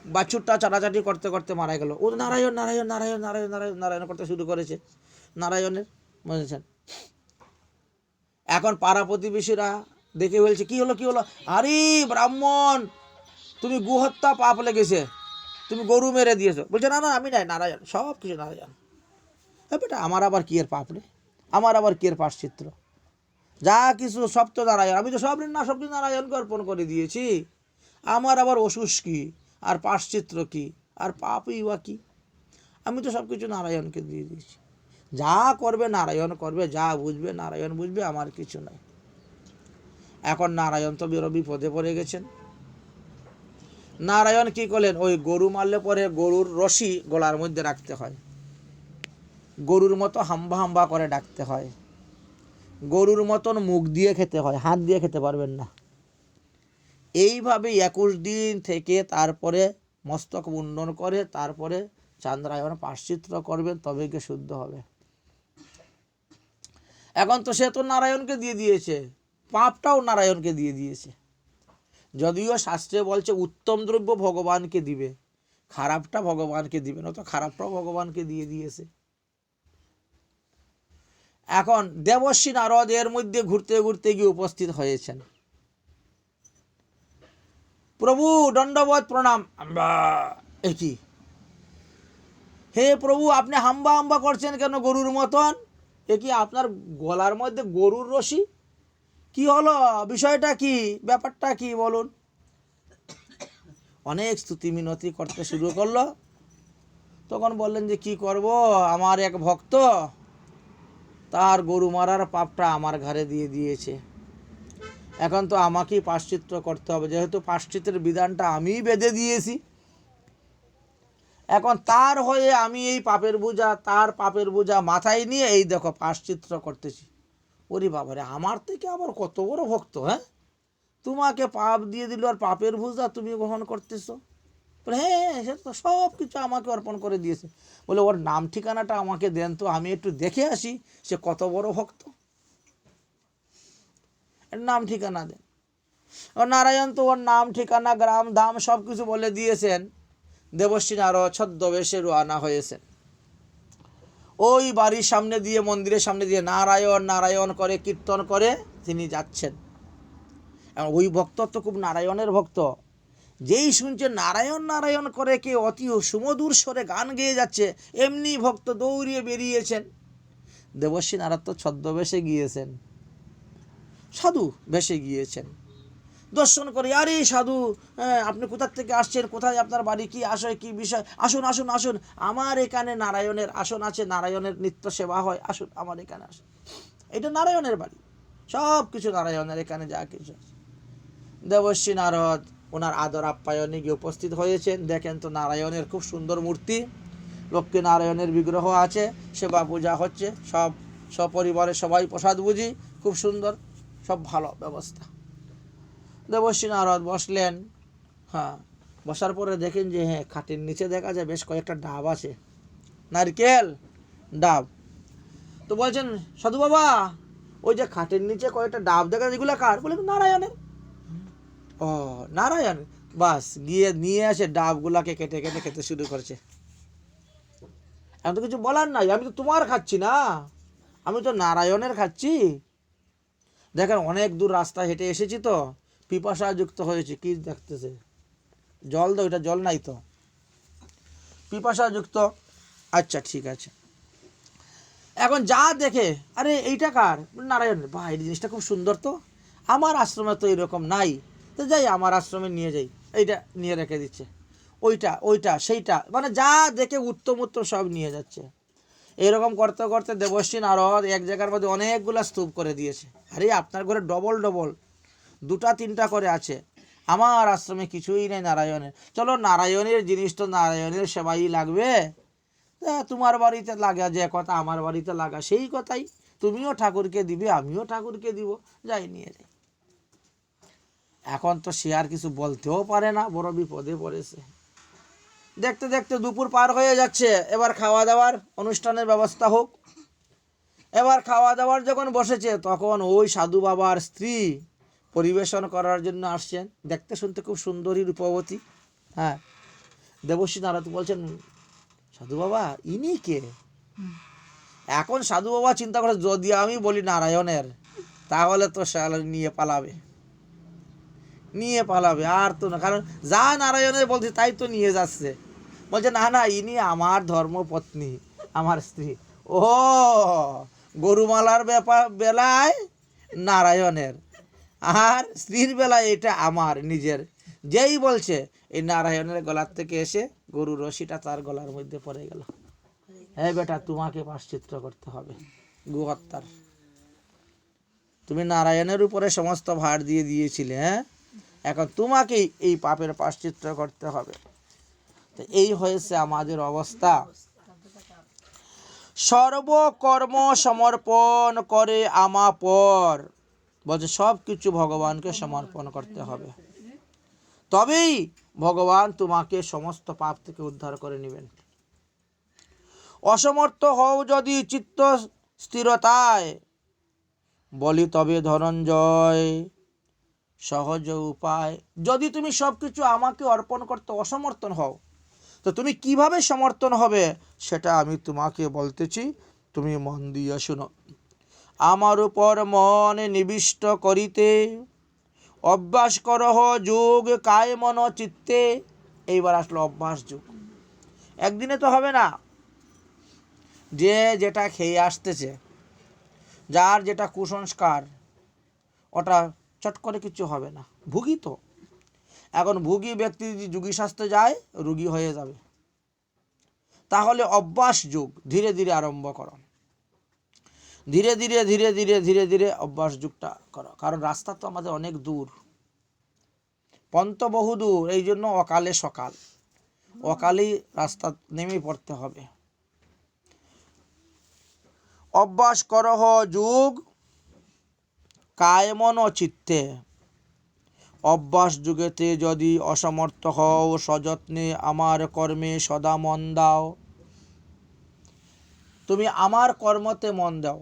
বাছুরটা চাটাচাটি করতে করতে মারা গেল। ও নারায়ণ নারায়ণ নারায়ণ নারায়ণ নারায়ণ নারায়ণ করতে শুরু করেছে, নারায়ণের, বুঝেছেন। এখন পাড়া প্রতিবেশীরা দেখে বলছে, কি হলো কি হলো? আরে ব্রাহ্মণ, তুমি গোহত্যা পাপ লেগেছে, তুমি গরু মেরে দিয়েছো। বলছে না না আমি নাই, নারায়ণ, সব কিছু নারায়ণ। বেটা আমার আবার কি এর পাপ রে, আমার আবার কি এর পাশ্চিত্র, যা কিছু সব তো নারায়ণ, আমি তো সব কিছু নারায়ণকে অর্পণ করে দিয়েছি, আমার আবার অসুস কি আর পাশ্চিত্র কি আর পাপই বা কি, আমি তো সব কিছু নারায়ণকে দিয়ে দিয়েছি। যা করবে নারায়ণ করবে, যা বুঝবে নারায়ণ বুঝবে, আমার কিছু নাই। এখন নারায়ণ তো বিপদে পড়ে গেছেন। নারায়ণ কি করলেন, ওই গরু মারলে পরে গরুর রশি গলার মধ্যে রাখতে হয়, গরুর মতো হাম্বা হাম্বা করে ডাকতে হয়, গরুর মতন মুখ দিয়ে খেতে হয়, হাত দিয়ে খেতে পারবেন না। এইভাবে 21 দিন থেকে তারপরে মস্তক মুন্ডন করে তারপরে চান্দ্রায়ণ প্রায়শ্চিত্ত করবেন, তবে গিয়ে শুদ্ধ হবে। এখন তো সে তো নারায়ণকে দিয়ে দিয়েছে, পাপটাও নারায়ণকে দিয়ে দিয়েছে। যদিও শাস্ত্রে বলছে উত্তম দ্রব্য ভগবানকে দিবে, খারাপটা ভগবানকে দিবে না, তো খারাপটাও ভগবানকে দিয়ে দিয়েছে। এখন দেবর্ষি নারদ এর মধ্যে ঘুরতে ঘুরতে গিয়ে উপস্থিত হয়েছেন। প্রভু দণ্ডবত প্রণাম। কি হে প্রভু, আপনি হাম্বা হাম্বা করছেন কেন গরুর মতন? কি আপনার গলার মধ্যে গরুর রশি? কি হলো, বিষয়টা কি, ব্যাপারটা কি বলুন। অনেক স্তুতি মিনতি করতে শুরু করলো। তখন বললেন যে কি করব, আমার এক ভক্ত তার গরু মারার পাপটা আমার ঘাড়ে দিয়ে দিয়েছে। এখন তো আমাকেই প্রায়শ্চিত্ত করতে হবে, যেহেতু প্রায়শ্চিত্তের বিধানটা আমিই বেঁধে দিয়েছি। এখন তার হয়ে আমি এই পাপের বোঝা, তার পাপের বোঝা মাথায় নিয়ে এই দেখো প্রায়শ্চিত্ত করতেছি। ওরে বাবারে, আমার থেকে আবার কত বড় ভক্ত! হ্যাঁ, তোমাকে পাপ দিয়ে দিল আর পাপের বোঝা তুমি গ্রহণ করতেছো? বলে হ্যাঁ, সে তো সব কিছু আমাকে অর্পণ করে দিয়েছে। বলে ওর নাম ঠিকানাটা আমাকে দেন তো, আমি একটু দেখে আসি সে কত বড় ভক্ত। এর নাম ঠিকানা দেন। ও নারায়ণ তো ওর নাম ঠিকানা গ্রাম ধাম সব কিছু বলে দিয়েছেন। দেবশ্রী নারদ ছদ্মবেশে রওনা হয়েছেন। ওই বাড়ির সামনে দিয়ে, মন্দিরের সামনে দিয়ে নারায়ণ নারায়ণ করে কীর্তন করে তিনি যাচ্ছেন। ওই ভক্ত তো খুব নারায়ণের ভক্ত। যেই শুনছে নারায়ণ নারায়ণ করে কে অতি সুমধুর স্বরে গান গেয়ে যাচ্ছে, এমনি ভক্ত দৌড়িয়ে বেরিয়েছেন। দেবশ্রী নারদ তো ছদ্মবেশে গিয়েছেন, সাধু বেশে গিয়েছেন। দর্শন করে, আরে সাধু, আপনি কোথা থেকে আসছেন, কোথায় আপনার বাড়ি, কি আশয়, কি বিষয়, আসুন আসুন আসুন, আমার এখানে নারায়ণের আসন আছে, নারায়ণের নিত্য সেবা হয়, আসুন আমার এখানে আসুন। এটা নারায়ণের বাড়ি, সব কিছু নারায়ণের, এখানে যা কিছু আছে। দেবশ্রী নারদ ওনার আদর আপ্যায়নে গিয়ে উপস্থিত হয়েছেন। দেখেন তো নারায়ণের খুব সুন্দর মূর্তি, লক্ষ্মী নারায়ণের বিগ্রহ আছে, সেবা পূজা হচ্ছে, সব সপরিবারে সবাই প্রসাদ বুঝি, খুব সুন্দর, সব ভালো ব্যবস্থা। দেবশ্রী নারদ বসলেন। হ্যাঁ, বসার পরে দেখেন যে হ্যাঁ, খাটের নিচে দেখা যায় বেশ কয়েকটা ডাব আছে, নারকেল ডাব। তো বলছেন সাধু বাবা, ওই যে খাটের নিচে কয়েকটা ডাব দেখা যায়, এগুলো কার? বলে নারায়ণের। ও নারায়ণ, বাস গিয়ে নিয়ে আসে ডাবগুলাকে কেটে কেটে খেতে শুরু করছে। এখন তো কিছু বলার নাই, আমি তো তোমার খাচ্ছি না, আমি তো নারায়ণের খাচ্ছি। দেখেন অনেক দূর রাস্তা হেঁটে এসেছি তো, পিপাসা যুক্ত হয়েছে। কি দেখতেছে? জল দাও, এটা জল নাই তো, পিপাসা যুক্ত। আচ্ছা ঠিক আছে। এখন যা দেখে, আরে এইটা কার? নারায়ণের। ভাই এই জিনিসটা খুব সুন্দর, তো আমার আশ্রমে তো এরকম নাই, তো যাই আমার আশ্রমে নিয়ে যাই। এইটা নিয়ে রেখে দিচ্ছে, ওইটা ওইটা সেইটা, মানে যা দেখে উত্তম উত্তম সব নিয়ে যাচ্ছে। এরকম করতে করতে দেবশ্রী নারদ এক জায়গার মধ্যে অনেকগুলা স্তূপ করে দিয়েছে। আরে আপনার ঘরে ডবল ডবল, দুটা তিনটা করে আছে, আমার আশ্রমে কিছুই নেই নারায়ণের। চলো নারায়ণের জিনিস তো নারায়ণের সেবাই লাগবে, তোমার বাড়িতে লাগা যে কথা আমার বাড়িতে লাগা সেই কথাই, তুমিও ঠাকুরকে দিবে, আমিও ঠাকুরকে দিব, যাই নিয়ে যাই। এখন তো সে আর কিছু বলতেও পারে না, বড় বিপদে পড়েছে। দেখতে দেখতে দুপুর পার হয়ে যাচ্ছে, এবার খাওয়া দাওয়ার অনুষ্ঠানের ব্যবস্থা হোক। এবার খাওয়া দাওয়ার যখন বসেছে, তখন ওই সাধু বাবার স্ত্রী পরিবেশন করার জন্য আসছেন। দেখতে শুনতে খুব সুন্দরী, রূপবতী। হ্যাঁ, দেবশ্রী নারদ বলছেন সাধু বাবা ইনি কে? এখন সাধু বাবা চিন্তা করে, যদি আমি বলি নারায়ণের, তাহলে তো নিয়ে পালাবে, নিয়ে পালাবে, আর তো না, কারণ যা নারায়ণের বলছে তাই তো নিয়ে যাচ্ছে। বলছে না না, ইনি আমার ধর্মপত্নী, আমার স্ত্রী। ও, গরুমালার ব্যাপার বেলায় নারায়ণের, আর স্ত্রীর বেলায় এটা আমার নিজের। যেই বলছে, এই নারায়ণের গলার থেকে এসে গরুর রশিটা তার গলার মধ্যে পড়ে গেল। হ্যাঁ বেটা, তোমাকে প্রায়শ্চিত্ত করতে হবে গোহত্যার। তুমি নারায়ণের উপরে সমস্ত ভার দিয়ে দিয়েছিলে, হ্যাঁ, এখন তোমাকেই এই পাপের প্রায়শ্চিত্ত করতে হবে। তো এই হয়েছে আমাদের অবস্থা। সর্বকর্ম সমর্পণ করে আমাপর, বলছে সব কিছু ভগবানকে সমর্পণ করতে হবে। তবেই ভগবান তোমাকে সমস্ত পাপ থেকে উদ্ধার করে নেবেন। অসমর্থ হও যদি চিত্ত স্থিরতায়, বলি তবে ধনঞ্জয় সহজ উপায়। যদি তুমি সবকিছু আমাকে অর্পণ করতে অসমর্থন হও, তো তুমি কিভাবে সমর্থন হবে সেটা আমি তোমাকে বলতেছি, তুমি মন দিয়ে শুনো। আমার উপর মন নিবিষ্ট করিতে, অভ্যাস করহ যোগ কায় মন চিত্তে। এইবার আসলো অভ্যাস যোগ। একদিনে তো হবে না। যে যেটা খেয়ে আসতেছে, যার যেটা কুসংস্কার, ওটা চট করে কিছু হবে না। ভুগি তো, এখন ভুগি ব্যক্তি যদি যোগী শাস্ত্রে যায় রোগী হয়ে যাবে। তাহলে অভ্যাস যোগ ধীরে ধীরে আরম্ভ করো, ধীরে ধীরে ধীরে ধীরে ধীরে ধীরে অভ্যাস যুগটা করো। কারণ রাস্তা তো আমাদের অনেক দূর, পন্ত বহু দূর, এই জন্য অকালে সকাল, অকালেই রাস্তা নেমে পড়তে হবে। অভ্যাস করহ যোগ কায় মন চিত্তে, অভ্যাস যুগেতে যদি অসমর্থ হও, সযত্নে আমার কর্মে সদা মন দাও। তুমি আমার কর্মতে মন দাও,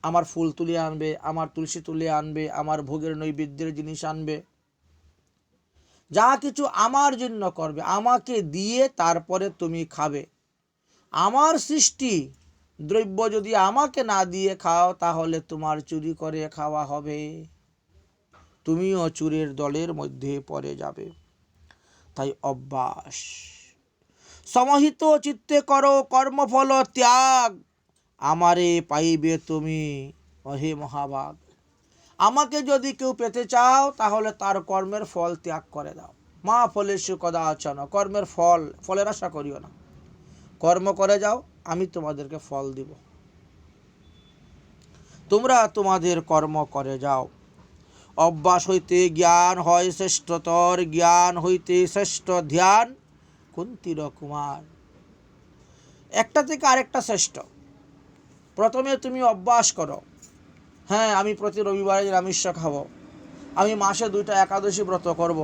আমার ফুল তুলে আনবে, আমার তুলসী তুলে আনবে, আমার ভোগের নৈবেদ্যের জিনিস আনবে, যা কিছু আমার জন্য করবে, আমাকে দিয়ে তারপরে তুমি খাবে। আমার সৃষ্টি দ্রব্য যদি আমাকে না দিয়ে খাও, তাহলে তোমার চুরি করে খাওয়া হবে, তুমিও চুরের দলের মধ্যে পড়ে যাবে। তাই অভ্যাস। সমহিত চিত্তে করো কর্মফল ত্যাগ, আমারে পাইবে তুমি অহে মহাভাগ। আমাকে যদি কেউ পেতে চাও, তাহলে তার কর্মের ফল ত্যাগ করে দাও। মা ফলেষু কদাচন, কর্মের ফলের আশা করিও না। কর্ম করে যাও, আমি তোমাদেরকে ফল দিব। তোমরা তোমাদের কর্ম করে যাও। অভ্যাস হইতে জ্ঞান হয় শ্রেষ্ঠতর, জ্ঞান হইতে শ্রেষ্ঠ ধ্যান কুন্তীর কুমার। একটা থেকে আরেকটা শ্রেষ্ঠ। প্রথমে তুমি অভ্যাস করো, হ্যাঁ আমি প্রতি রবিবারে নিরামিষ খাবো, আমি মাসে 2টা একাদশী ব্রত করব,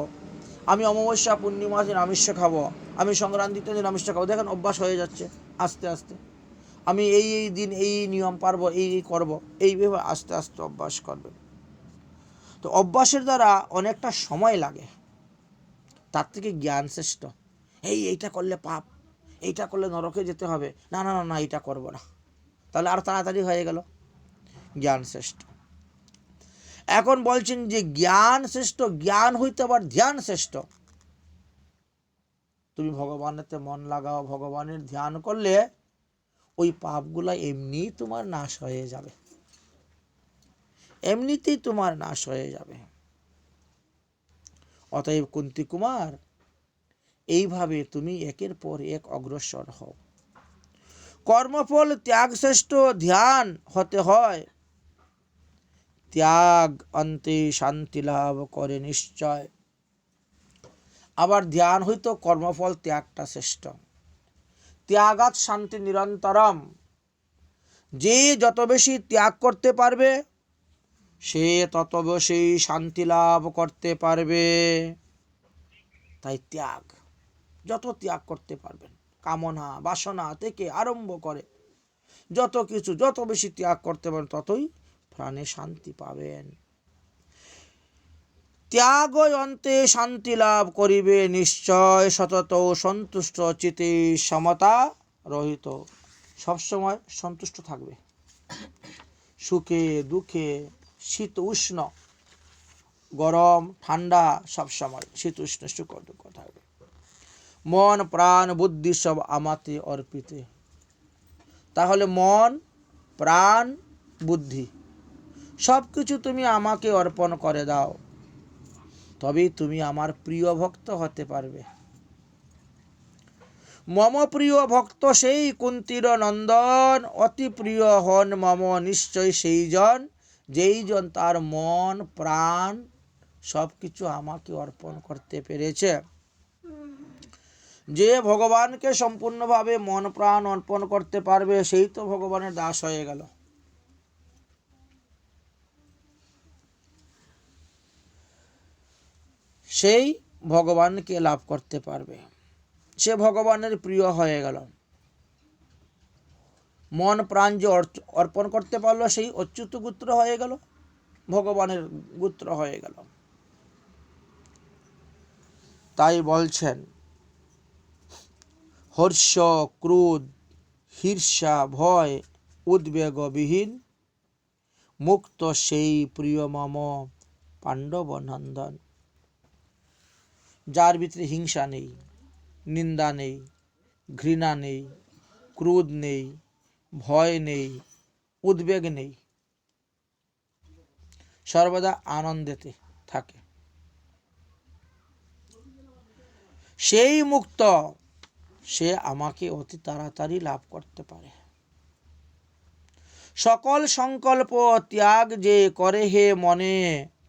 আমি অমাবস্যা পূর্ণিমা নিরামিষ খাবো, আমি সংক্রান্তিতে নিরামিষ খাবো। দেখেন অভ্যাস হয়ে যাচ্ছে আস্তে আস্তে। আমি এই দিন এই নিয়ম পারবো, এই করব, এইভাবে আস্তে আস্তে অভ্যাস করবে। তো অভ্যাসের দ্বারা অনেকটা সময় লাগে, তার থেকে জ্ঞান শ্রেষ্ঠ। এইটা করলে পাপ, এইটা করলে নরকে যেতে হবে, না না না এইটা করব না, তাহলে আর তাড়াতাড়ি হয়ে গেল। জ্ঞান শ্রেষ্ঠ। এখন বলছেন যে জ্ঞান শ্রেষ্ঠ, জ্ঞান হইতে আবার ধ্যান শ্রেষ্ঠ। তুমি ভগবানেতে মন লাগাও, ভগবানের ধ্যান করলে ওই পাপগুলা এমনি তোমার নাশ হয়ে যাবে, এমনিতেই তোমার নাশ হয়ে যাবে। অতএব কুন্তী কুমার, এইভাবে তুমি একের পর এক অগ্রসর হও। কর্মফল ত্যাগ শ্রেষ্ঠ, ধ্যান হতে হয়, ত্যাগ অন্তে শান্তি লাভ করে নিশ্চয়। আবার ধ্যান হইতো কর্মফল ত্যাগটা শ্রেষ্ঠ। ত্যাগাৎ শান্তি নিরন্তরম। যে যত বেশি ত্যাগ করতে পারবে, সে তত বেশি শান্তি লাভ করতে পারবে। তাই ত্যাগ, যত ত্যাগ করতে পারবেন, কামনা বাসনা থেকে আরম্ভ করে যত কিছু, যত বেশি ত্যাগ করতে পারেন, ততই প্রাণে শান্তি পাবেন। ত্যাগ অন্তে শান্তি লাভ করিবে নিশ্চয়, সতত সন্তুষ্ট চিতে সমতা রহিত। সবসময় সন্তুষ্ট থাকবে, সুখে দুঃখে, শীত উষ্ণ, গরম ঠান্ডা, সবসময় শীত উষ্ণ সুখ দুঃখ থাকবে। মন প্রাণ বুদ্ধি সব আমাতে অর্পিতে। তাহলে মন প্রাণ বুদ্ধি সব কিছু তুমি আমাকে অর্পণ করে দাও, তবেই তুমি আমার প্রিয় ভক্ত হতে পারবে। মম প্রিয় ভক্ত সেই কুন্তীর নন্দন, অতি প্রিয় হন মম নিশ্চয় সেই জন, যেই জন তার মন প্রাণ সব কিছু আমাকে অর্পণ করতে পেরেছে। যে ভগবানকে সম্পূর্ণভাবে মন প্রাণ অর্পণ করতে পারবে, সেই তো ভগবানের দাস হয়ে গেল। সেই ভগবানকে লাভ করতে পারবে। সে ভগবানের প্রিয় হয়ে গেল। মন প্রাণ যে অর্পণ করতে পারলো সেই অচ্যুত গোত্র হয়ে গেল, ভগবানের গোত্র হয়ে গেল। তাই বলছেন হর্ষ, ক্রোধ, ঈর্ষা, ভয়, উদ্বেগবিহীন মুক্ত সেই প্রিয় মম পাণ্ডব নন্দন। যার ভিতরে হিংসা নেই, নিন্দা নেই, ঘৃণা নেই, ক্রোধ নেই, ভয় নেই, উদ্বেগ নেই, সর্বদা আনন্দেতে থাকে, সেই মুক্ত, সে আমাকে অতি তাড়াতাড়ি লাভ করতে পারে। সকল সংকল্প ত্যাগ যে করে হে মনে,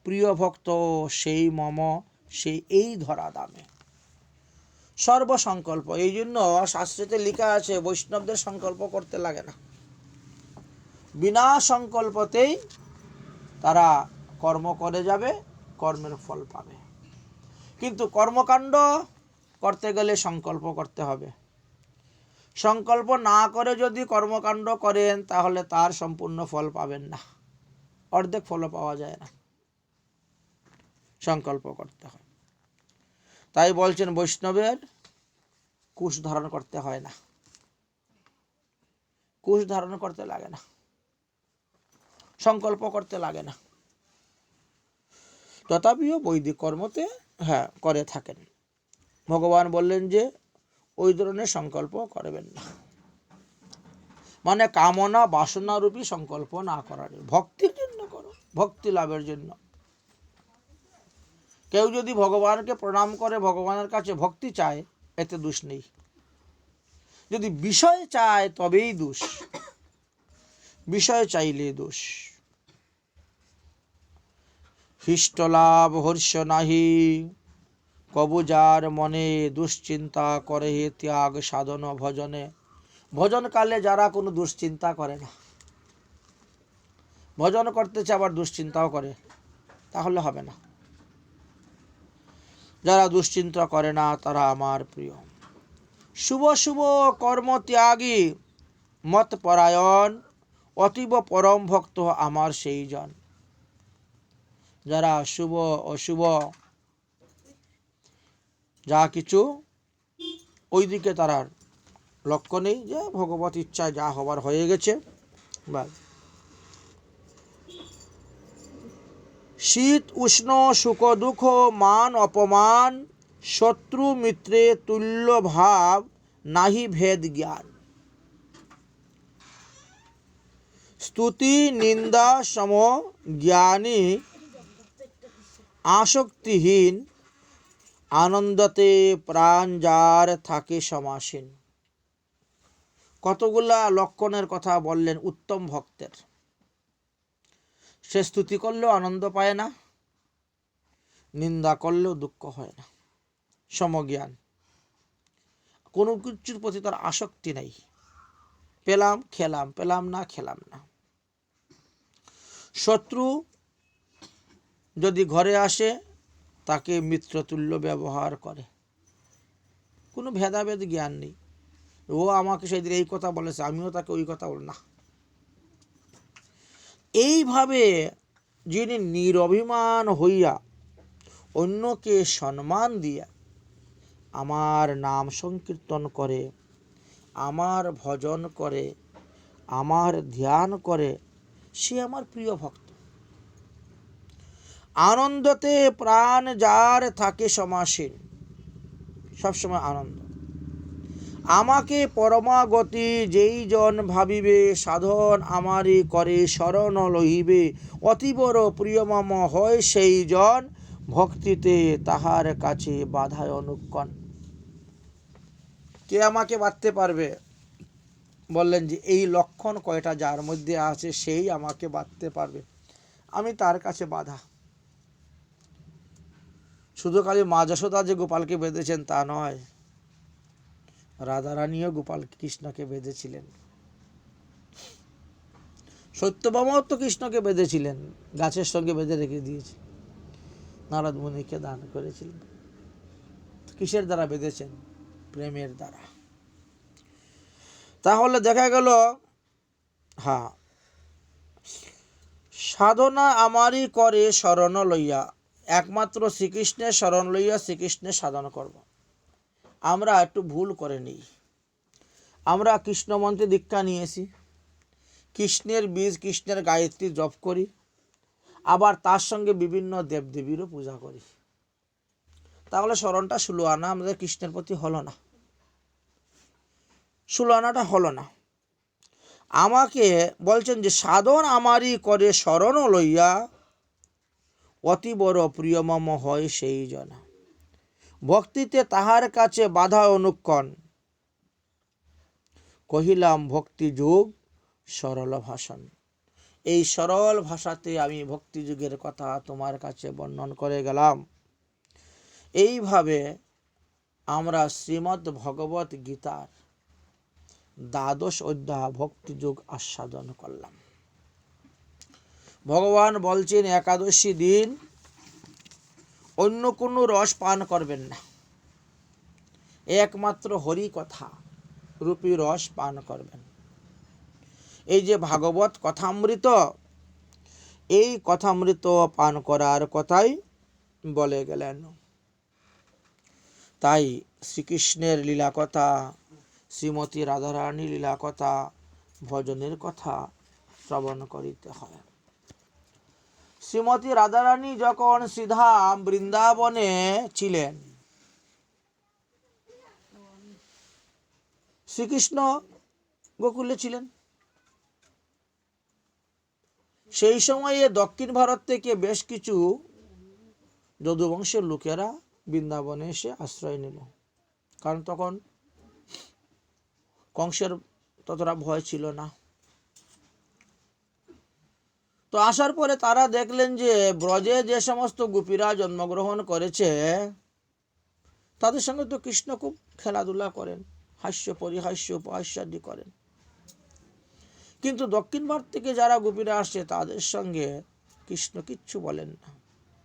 প্রিয় ভক্ত সেই মম সেই এই ধরা দামে। সর্বসংকল্প, এই জন্য শাস্ত্রতে লেখা আছে বৈষ্ণবদের সংকল্প করতে লাগে না, বিনা সংকল্পতেই তারা কর্ম করে যাবে, কর্মের ফল পাবে। কিন্তু কর্মকাণ্ড করতে গেলে সংকল্প করতে হবে। সংকল্প না করে যদি কর্মকাণ্ড করেন তাহলে তার সম্পূর্ণ ফল পাবেন না, অর্ধেক ফল পাওয়া যায় না, সংকল্প করতে হয়। তাই বলছেন বৈষ্ণবের কুশ ধারণ করতে হয় না, কুশ ধারণ করতে লাগে না, সংকল্প করতে লাগে না, তথাপিও বৈদিক কর্মতে করে থাকেন। ভগবান বললেন যে ওই ধরনের সংকল্প করবেন না, মানে কামনা বাসনা রূপী সংকল্প না করার, ভক্তির জন্য করো, ভক্তি লাভের জন্য। কেউ যদি ভগবানকে প্রণাম করে ভগবানের কাছে ভক্তি চায়, এতে দোষ নেই। যদি বিষয় চায় তবেই দোষ, বিষয় চাইলে দোষ। হিষ্টলাভ হর্ষ নাহি, কবুজার মনে দুশ্চিন্তা করে হে ত্যাগ সাধন ভজনে। ভজনকালে যারা কোনো দুশ্চিন্তা করে না, ভজন করতেছে আবার দুশ্চিন্তাও করে, তাহলে হবে না। যারা দুশ্চিন্তা করে না তারা আমার প্রিয়। শুভ শুভ কর্ম ত্যাগী মত পরায়ণ, অতীব পরম ভক্ত আমার সেই জন। যারা শুভ অশুভ যা কিছু ওই দিকে তারা লক্ষ্য নেই, যে ভগবত ইচ্ছায় যা হবার হয়ে গেছে। শীত উষ্ণ সুখ দুঃখ মান অপমান, শত্রু মিত্রে তুল্য ভাব নাহি ভেদ জ্ঞান। স্তুতি নিন্দা সম জ্ঞানী, আসক্তিহীন আনন্দতে প্রাণ যার থাকে সমাসীন। কতগুলা লক্ষণের কথা বললেন উত্তম ভক্তের। সে স্তুতি করলেও আনন্দ পায় না, নিন্দা করলেও দুঃখ হয় না, সমজ্ঞান, কোনো কিছুর প্রতি তার আসক্তি নেই, পেলাম খেলাম, পেলাম না খেলাম না। শত্রু যদি ঘরে আসে তাকে মিত্রতুল্য ব্যবহার করে, কোনো ভেদাভেদ জ্ঞান নেই। ও আমাকে সেদিন এই কথা বলেছে, আমিও তাকে ওই কথা বল না। এইভাবে যিনি নিরভিমান হইয়া অন্যকে সম্মান দিয়া আমার নাম সংকীর্তন করে, আমার ভজন করে, আমার ধ্যান করে, সে আমার প্রিয় ভক্ত। আনন্দতে প্রাণ যার থাকে সমাসীন, সবসময় আনন্দ। আমাকে পরমাগতি যেই জন ভাবিবে, সাধন আমারই করে শরণ লহিবে, অতীবর প্রিয়মম হয় সেই জন, ভক্তিতে তাহার কাছে বাধায় অনুক্ষণ। কে আমাকে বাঁধতে পারবে? বললেন যে এই লক্ষণ কয়টা যার মধ্যে আছে সেই আমাকে বাঁধতে পারবে, আমি তার কাছে বাধা। শুধু খালি মা যশোদা যে গোপালকে বেঁধেছেন তা নয়, রাধারানীও গোপাল কৃষ্ণকে বেঁধেছিলেন। সত্যভামাও তো কৃষ্ণকে বেঁধেছিলেন, গাছের সঙ্গে বেঁধে রেখে দিয়েছে, নারদ মুনিকে দান করেছিলেন। কিসের দ্বারা বেঁধেছেন? প্রেমের দ্বারা। তাহলে দেখা গেল, হ্যাঁ, সাধনা আমারই করে শরণ লইয়া, একমাত্র শ্রীকৃষ্ণের শরণ লইয়া শ্রীকৃষ্ণের সাধনা করব। আমরা একটু ভুল করে নিই। আমরা কৃষ্ণ মন্ত্রে দীক্ষা নিয়েছি, কৃষ্ণের বীজ কৃষ্ণের গায়ত্রী জপ করি, আবার তার সঙ্গে বিভিন্ন দেবদেবীরও পূজা করি। তাহলে স্মরণটা 16 আনা আমাদের কৃষ্ণের প্রতি হলো না, 16 আনাটা হলো না। আমাকে বলছেন যে সাধন আমারই করে শরণ লইয়া, অতি বড় প্রিয় মম হয় সেই জনা, ভক্তিতে তাহার কাছে বাধা অনুক্ষণ, কহিলাম ভক্তি যুগ সরল ভাষণ। এই সরল ভাষাতে আমি ভক্তি যুগের কথা তোমার কাছে বর্ণন করে গেলাম। এইভাবে আমরা শ্রীমদ্ ভগবত গীতার 12 অধ্যায় ভক্তি যুগ আস্বাদন করলাম। ভগবান বলছেন একাদশী দিন অন্য কোনো রস পান করবেন না, একমাত্র হরি কথা রূপী রস পান করবেন। এই যে ভাগবত কথামৃত, এই কথামৃত পান করার কথাই বলে গেলেন। তাই শ্রীকৃষ্ণের লীলা কথা, শ্রীমতী রাধারানী লীলা কথা, ভজনের কথা শ্রবণ করিতে হয়। শ্রীমতী রাধারানী যখন শ্রীধাম বৃন্দাবনে ছিলেন, শ্রীকৃষ্ণ গোকুলে ছিলেন। সেই সময়ে দক্ষিণ ভারত থেকে বেশ কিছু যদুবংশের লোকেরা বৃন্দাবনে এসে আশ্রয় নিল, কারণ তখন কংসের ততটা ভয় ছিল না। তো আসার পরে তারা দেখলেন যে ব্রজে যে সমস্ত গোপীরা জন্মগ্রহণ করেছে তাদের সঙ্গে তো কৃষ্ণ খুব খেলাধুলা করেন, হাস্য পরিহাস্য উপহাস্যাদি করেন। কিন্তু দক্ষিণ ভারত থেকে যারা গোপীরা আসছে তাদের সঙ্গে কৃষ্ণ কিচ্ছু বলেন না,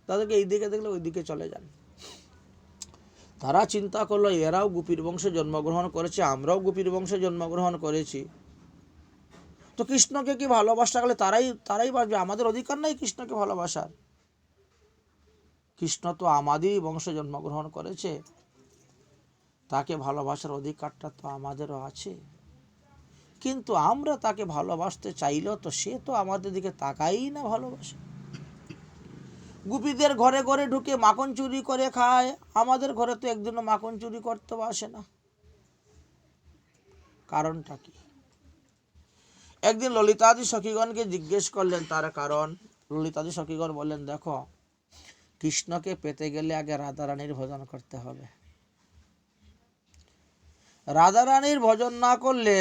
তাদেরকে এই দিকে দেখলে ওই দিকে চলে যান। তারা চিন্তা করলো এরাও গোপীর বংশে জন্মগ্রহণ করেছে, আমরাও গোপীর বংশে জন্মগ্রহণ করেছি, তো কৃষ্ণকে কি ভালোবাসা গেলে তারাই বাসবে, আমাদের অধিকার নাই কৃষ্ণকে ভালোবাসার। কৃষ্ণ তো আমাদেরই বংশে জন্মগ্রহণ করেছে, তাকে ভালোবাসার অধিকারটা তো আমাদেরও আছে। কিন্তু আমরা তাকে ভালোবাসতে চাইলেও তো সে তো আমাদের দিকে তাকাই না ভালোবাসে। গোপীদের ঘরে ঘরে ঢুকে মাখন চুরি করে খায়, আমাদের ঘরে তো একদিনও মাখন চুরি করতে আসে না। কারণটা কি? একদিন ললিতাদি সখীগণকে জিজ্ঞেস করলেন তার কারণ। ললিতাদি সখীগণ বললেন, দেখো, কৃষ্ণকে পেতে গেলে আগে রাধারানীর ভজন করতে হবে। রাধারানীর ভজন না করলে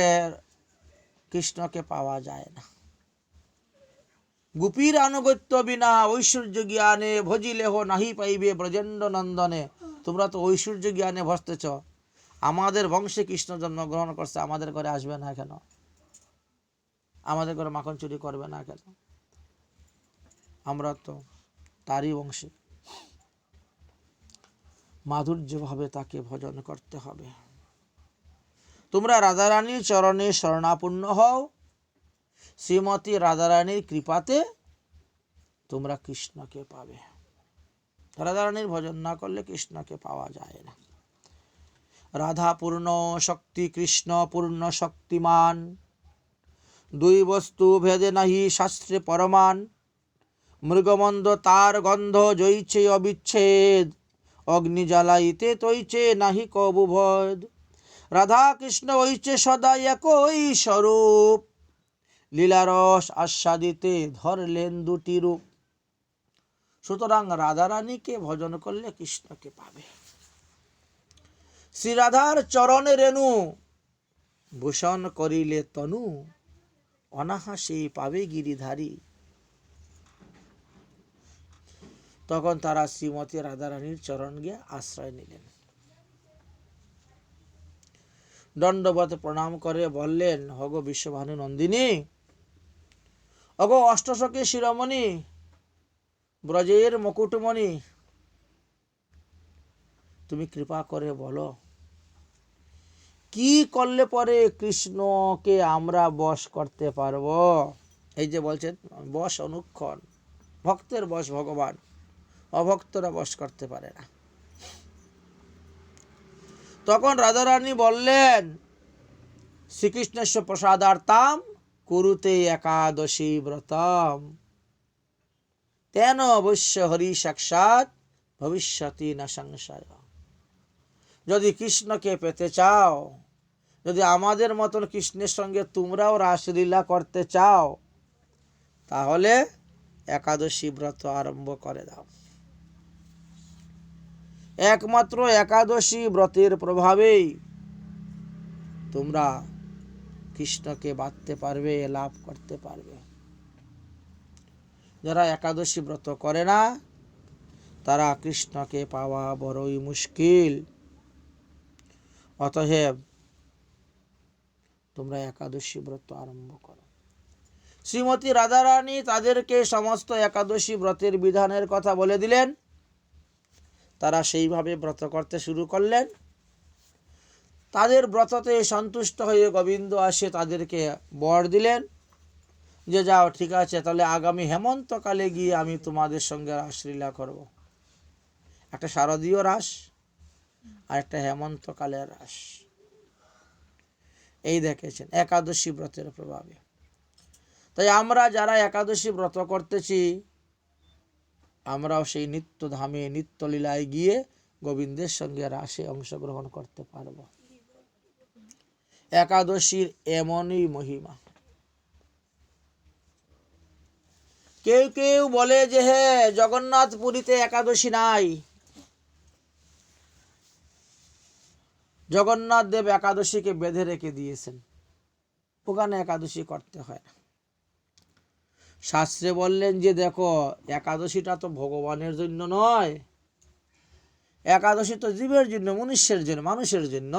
কৃষ্ণকে পাওয়া যায় না। গোপীর আনুগত্য বিনা ঐশ্বর্য জ্ঞানে ভজিলেহ নাহি পাইবে ব্রজেন্দ্র নন্দনে। তোমরা তো ঐশ্বর্য জ্ঞানে ভজতেছ, আমাদের বংশে কৃষ্ণ জন্মগ্রহণ করছে, আমাদের ঘরে আসবে না কেন? আমাদের ঘরে মাখন চুরি করবে না কেন? আমরা তো তারই বংশে। মাধুর্যভাবে তাকে ভজন করতে হবে। তোমরা রাধারানীর চরণে শরণাপন্ন হও, শ্রীমতী রাধারানীর কৃপাতে তোমরা কৃষ্ণকে পাবে। রাধারানীর ভজন না করলে কৃষ্ণকে পাওয়া যায় না। রাধা পূর্ণ শক্তি, কৃষ্ণ পূর্ণ শক্তিমান, দুই বস্তু ভেদে নাহি শাস্ত্রে পরমান। মৃগমন্দ তার গন্ধ জইছে অবিচ্ছেদ, অগ্নি জ্বালাইতে তৈছে নাহি কবু ভদ। রাধা কৃষ্ণ হইছে সদা একই স্বরূপ, লীলারস আস্বাদিতে ধরলেন দুটি রূপ। সুতরাং রাধারানীকে ভজন করলে কৃষ্ণকে পাবে। শ্রী রাধার চরণে রেণু ভূষণ করিলে তনু, অনাহাসে পাবে গিরিধারী। তখন তারা শ্রীমতী রাধারানীর চরণ গিয়ে আশ্রয় নিলেন। দণ্ডবত প্রণাম করে বললেন, হগো বিশ্বভানু নন্দিনী, অগো অষ্টসখী শিরোমণি, ব্রজের মুকুটমণি, তুমি কৃপা করে বলো কি করলে পরে কৃষ্ণকে আমরা বশ করতে পারবো। এই যে বলছেন বশ অনুক্ষণ, ভক্তের বশ ভগবান, অভক্তরা বশ করতে পারে না। তখন রাধারানী বললেন শ্রীকৃষ্ণস্য প্রসাদার্তাম কুরুতে একাদশী ব্রতম তেন অবশ্য হরি সাক্ষাৎ ভবিষ্যতি না সংশয়। যদি কৃষ্ণকে পেতে চাও, যদি আমাদের মতন কৃষ্ণের সঙ্গে তোমরাও রাসলীলা করতে চাও, তাহলে একাদশী ব্রত আরম্ভ করে দাও। একমাত্র একাদশী ব্রতের প্রভাবেই তোমরা কৃষ্ণকে বাঁধতে পারবে, লাভ করতে পারবে। যারা একাদশী ব্রত করে না তারা কৃষ্ণকে পাওয়া বড়ই মুশকিল। অতএব তোমরা একাদশী ব্রত আরম্ভ করো। শ্রীমতী রাধারানী তাদেরকে সমস্ত একাদশী ব্রতের বিধানের কথা বলে দিলেন। তারা সেইভাবে ব্রত করতে শুরু করলেন। তাদের ব্রততে সন্তুষ্ট হয়ে গোবিন্দ আসে তাদেরকে বর দিলেন যে যাও, ঠিক আছে, তাহলে আগামী হেমন্তকালে গিয়ে আমি তোমাদের সঙ্গে রাসলীলা করব। একটা শারদীয় রাস আর একটা হেমন্তকালের রাস। এই দেখেছেন একাদশী ব্রতের প্রভাবে। তাই আমরা যারা একাদশী ব্রত করতেছি আমরাও সেই নিত্য ধামে নিত্য লীলায় গিয়ে গোবিন্দের সঙ্গে রাসে অংশগ্রহণ করতে পারব। একাদশীর এমনই মহিমা। কেউ কেউ বলে যে হে জগন্নাথ পুরীতে একাদশী নাই, জগন্নাথ দেব একাদশীকে বেঁধে রেখে দিয়েছেন, ওখানে একাদশী করতে হয় না। শাস্ত্রে বললেন যে দেখো একাদশীটা তো ভগবানের জন্য নয়, একাদশী তো জীবের জন্য, মনুষ্যের জন্য, মানুষের জন্য।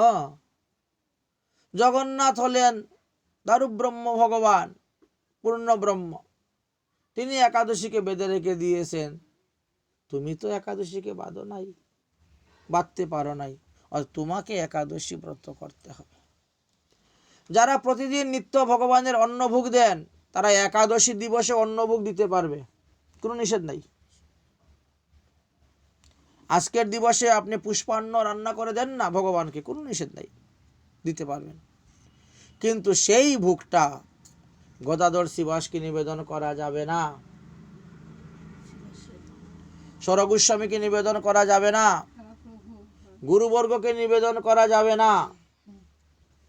জগন্নাথ হলেন দারুব্রহ্ম ভগবান, পূর্ণ ব্রহ্ম, তিনি একাদশীকে বেঁধে রেখে দিয়েছেন। তুমি তো একাদশীকে বাঁধো নাই, বাঁধতে পারো নাই, আর তোমাকে একাদশী ব্রত করতে হবে। যারা প্রতিদিন নিত্য ভগবানের অন্নভোগ দেন তারা একাদশী দিবসে অন্নভোগ দিতে পারবে, কোনো নিষেধ নাই। আজকের দিবসে আপনি পুষ্পান্ন রান্না করে দেন না ভগবানকে, কোনো নিষেধ নাই, দিতে পারবেন। কিন্তু সেই ভোগটা গদাধর শিবাসকে নিবেদন করা যাবে না, সরগোস্বামীকে নিবেদন করা যাবে না, গুরুবর্গকে নিবেদন করা যাবে না।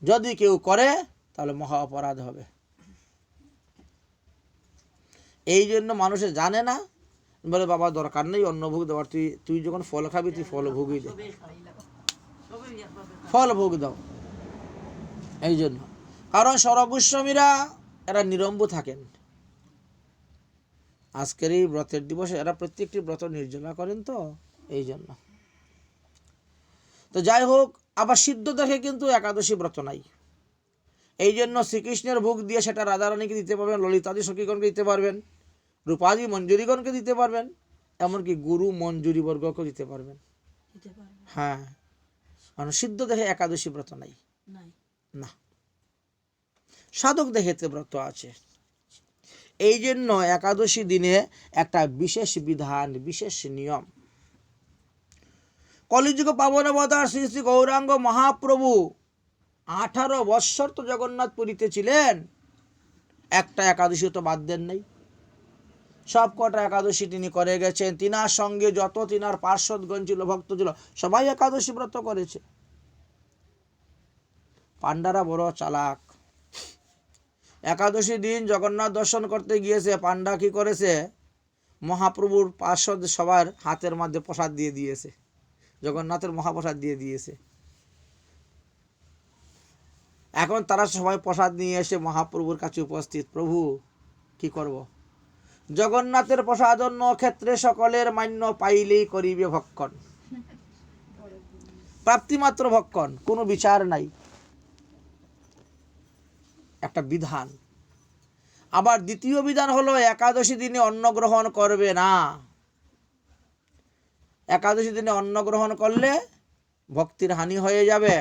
যদি কেউ করে তাহলে মহা অপরাধ হবে। এই জন্য মানুষে জানে না, বলে বাবা দরকার নেই অন্নভোগ দেওয়ার, তুই যখন ফল খাবি তুই ফল ভোগই দে, ফল ভোগ দাও। এই জন্য, কারণ সরগোস্বামীরা এরা নিরম্ব থাকেন। আজকের এই ব্রতের দিবসে এরা প্রত্যেকটি ব্রত নির্জলা করেন, তো এই জন্য। তো যাই হোক, আবার সিদ্ধ দেখে কিন্তু একাদশী ব্রত নাই। এই জন্য শ্রীকৃষ্ণের ভোগ দিয়ে সেটা রাধারানীকে দিতে পারবেন, ললিতাদি সখীগণকে দিতে পারবেন, রূপাদি মঞ্জুরিগণকে দিতে পারবেন, এমনকি গুরু মঞ্জুরিবর্গকে দিতে পারবেন। হ্যাঁ, কারণ সিদ্ধ দেখে একাদশী ব্রত নাই না, সাধক দেখেতে ব্রত আছে। এই জন্য একাদশী দিনে একটা বিশেষ বিধান, বিশেষ নিয়ম। কলিযুগ পাবন অবতার শ্রী শ্রী গৌরাঙ্গ মহাপ্রভু 18 বৎসর তো জগন্নাথ পুরীতে ছিলেন, একটা একাদশী তো বাদ দেন নাই। সব কটা একাদশী তিনি করে গেছেন। তিনার সঙ্গে যত তিনার পার্শ্বদগণ ছিল, ভক্ত ছিল, সবাই একাদশী ব্রত করেছে। পান্ডারা বড় চালাক। একাদশী দিন জগন্নাথ দর্শন করতে গিয়েছে, পান্ডা কি করেছে, মহাপ্রভুর পার্শ্বদ সবার হাতের মধ্যে প্রসাদ দিয়ে দিয়েছে, জগন্নাথের মহাপ্রসাদ দিয়ে দিয়েছে। এখন তারা সবাই প্রসাদ নিয়ে এসে মহাপ্রভুর কাছে উপস্থিত, প্রভু কি করব? জগন্নাথের প্রসাদ অন্য ক্ষেত্রে সকলের মান্য, পাইলেই করিবে ভক্ষণ, প্রাপ্তিমাত্র ভক্ষণ, কোনো বিচার নাই, একটা বিধান। আবার দ্বিতীয় বিধান হলো একাদশী দিনে অন্ন গ্রহণ করবে না। একাদশী দিনে অন্ন গ্রহণ করলে ভক্তির হানি হয়ে যাবে।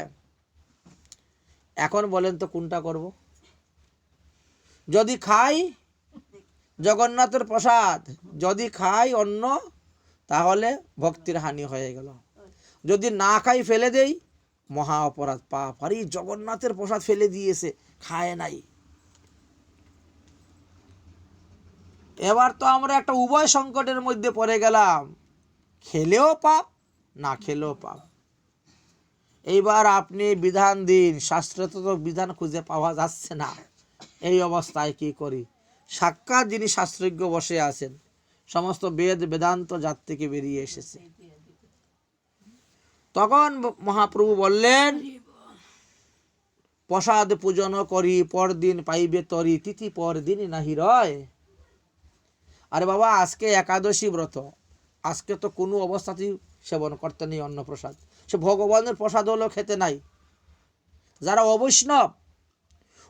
এখন বলেন তো কোনটা করব? যদি খাই জগন্নাথের প্রসাদ, যদি খাই অন্ন, তাহলে ভক্তির হানি হয়ে গেল। যদি না খাই ফেলে দেই, মহা অপরাধ, পাপ। আর এই জগন্নাথের প্রসাদ ফেলে দিয়েছে, খায় নাই। এবার তো আমরা একটা উভয় সংকটের মধ্যে পড়ে গেলাম, খেলেও পাপ, না খেলেও পাপ। এইবার আপনি বিধান দিন, শাস্ত্রে তো বিধান খুঁজে পাওয়া যাচ্ছে না। এই অবস্থায় কি করি? সাক্ষাৎ যিনি শাস্ত্রজ্ঞ বসে আছেন, সমস্ত বেদ বেদান্ত যার থেকে বেরিয়ে এসেছে, তখন মহাপ্রভু বললেন, প্রসাদ পূজন করি, পরদিন পাইবে তরি, তিথি পরদিন নাহি রয়। আরে বাবা, আজকে একাদশী ব্রত, আজকে তো কোনো অবস্থাতেই সেবন করতে নেই অন্ন প্রসাদ। সে ভগবানের প্রসাদ হলেও খেতে নাই। যারা অবৈষ্ণব,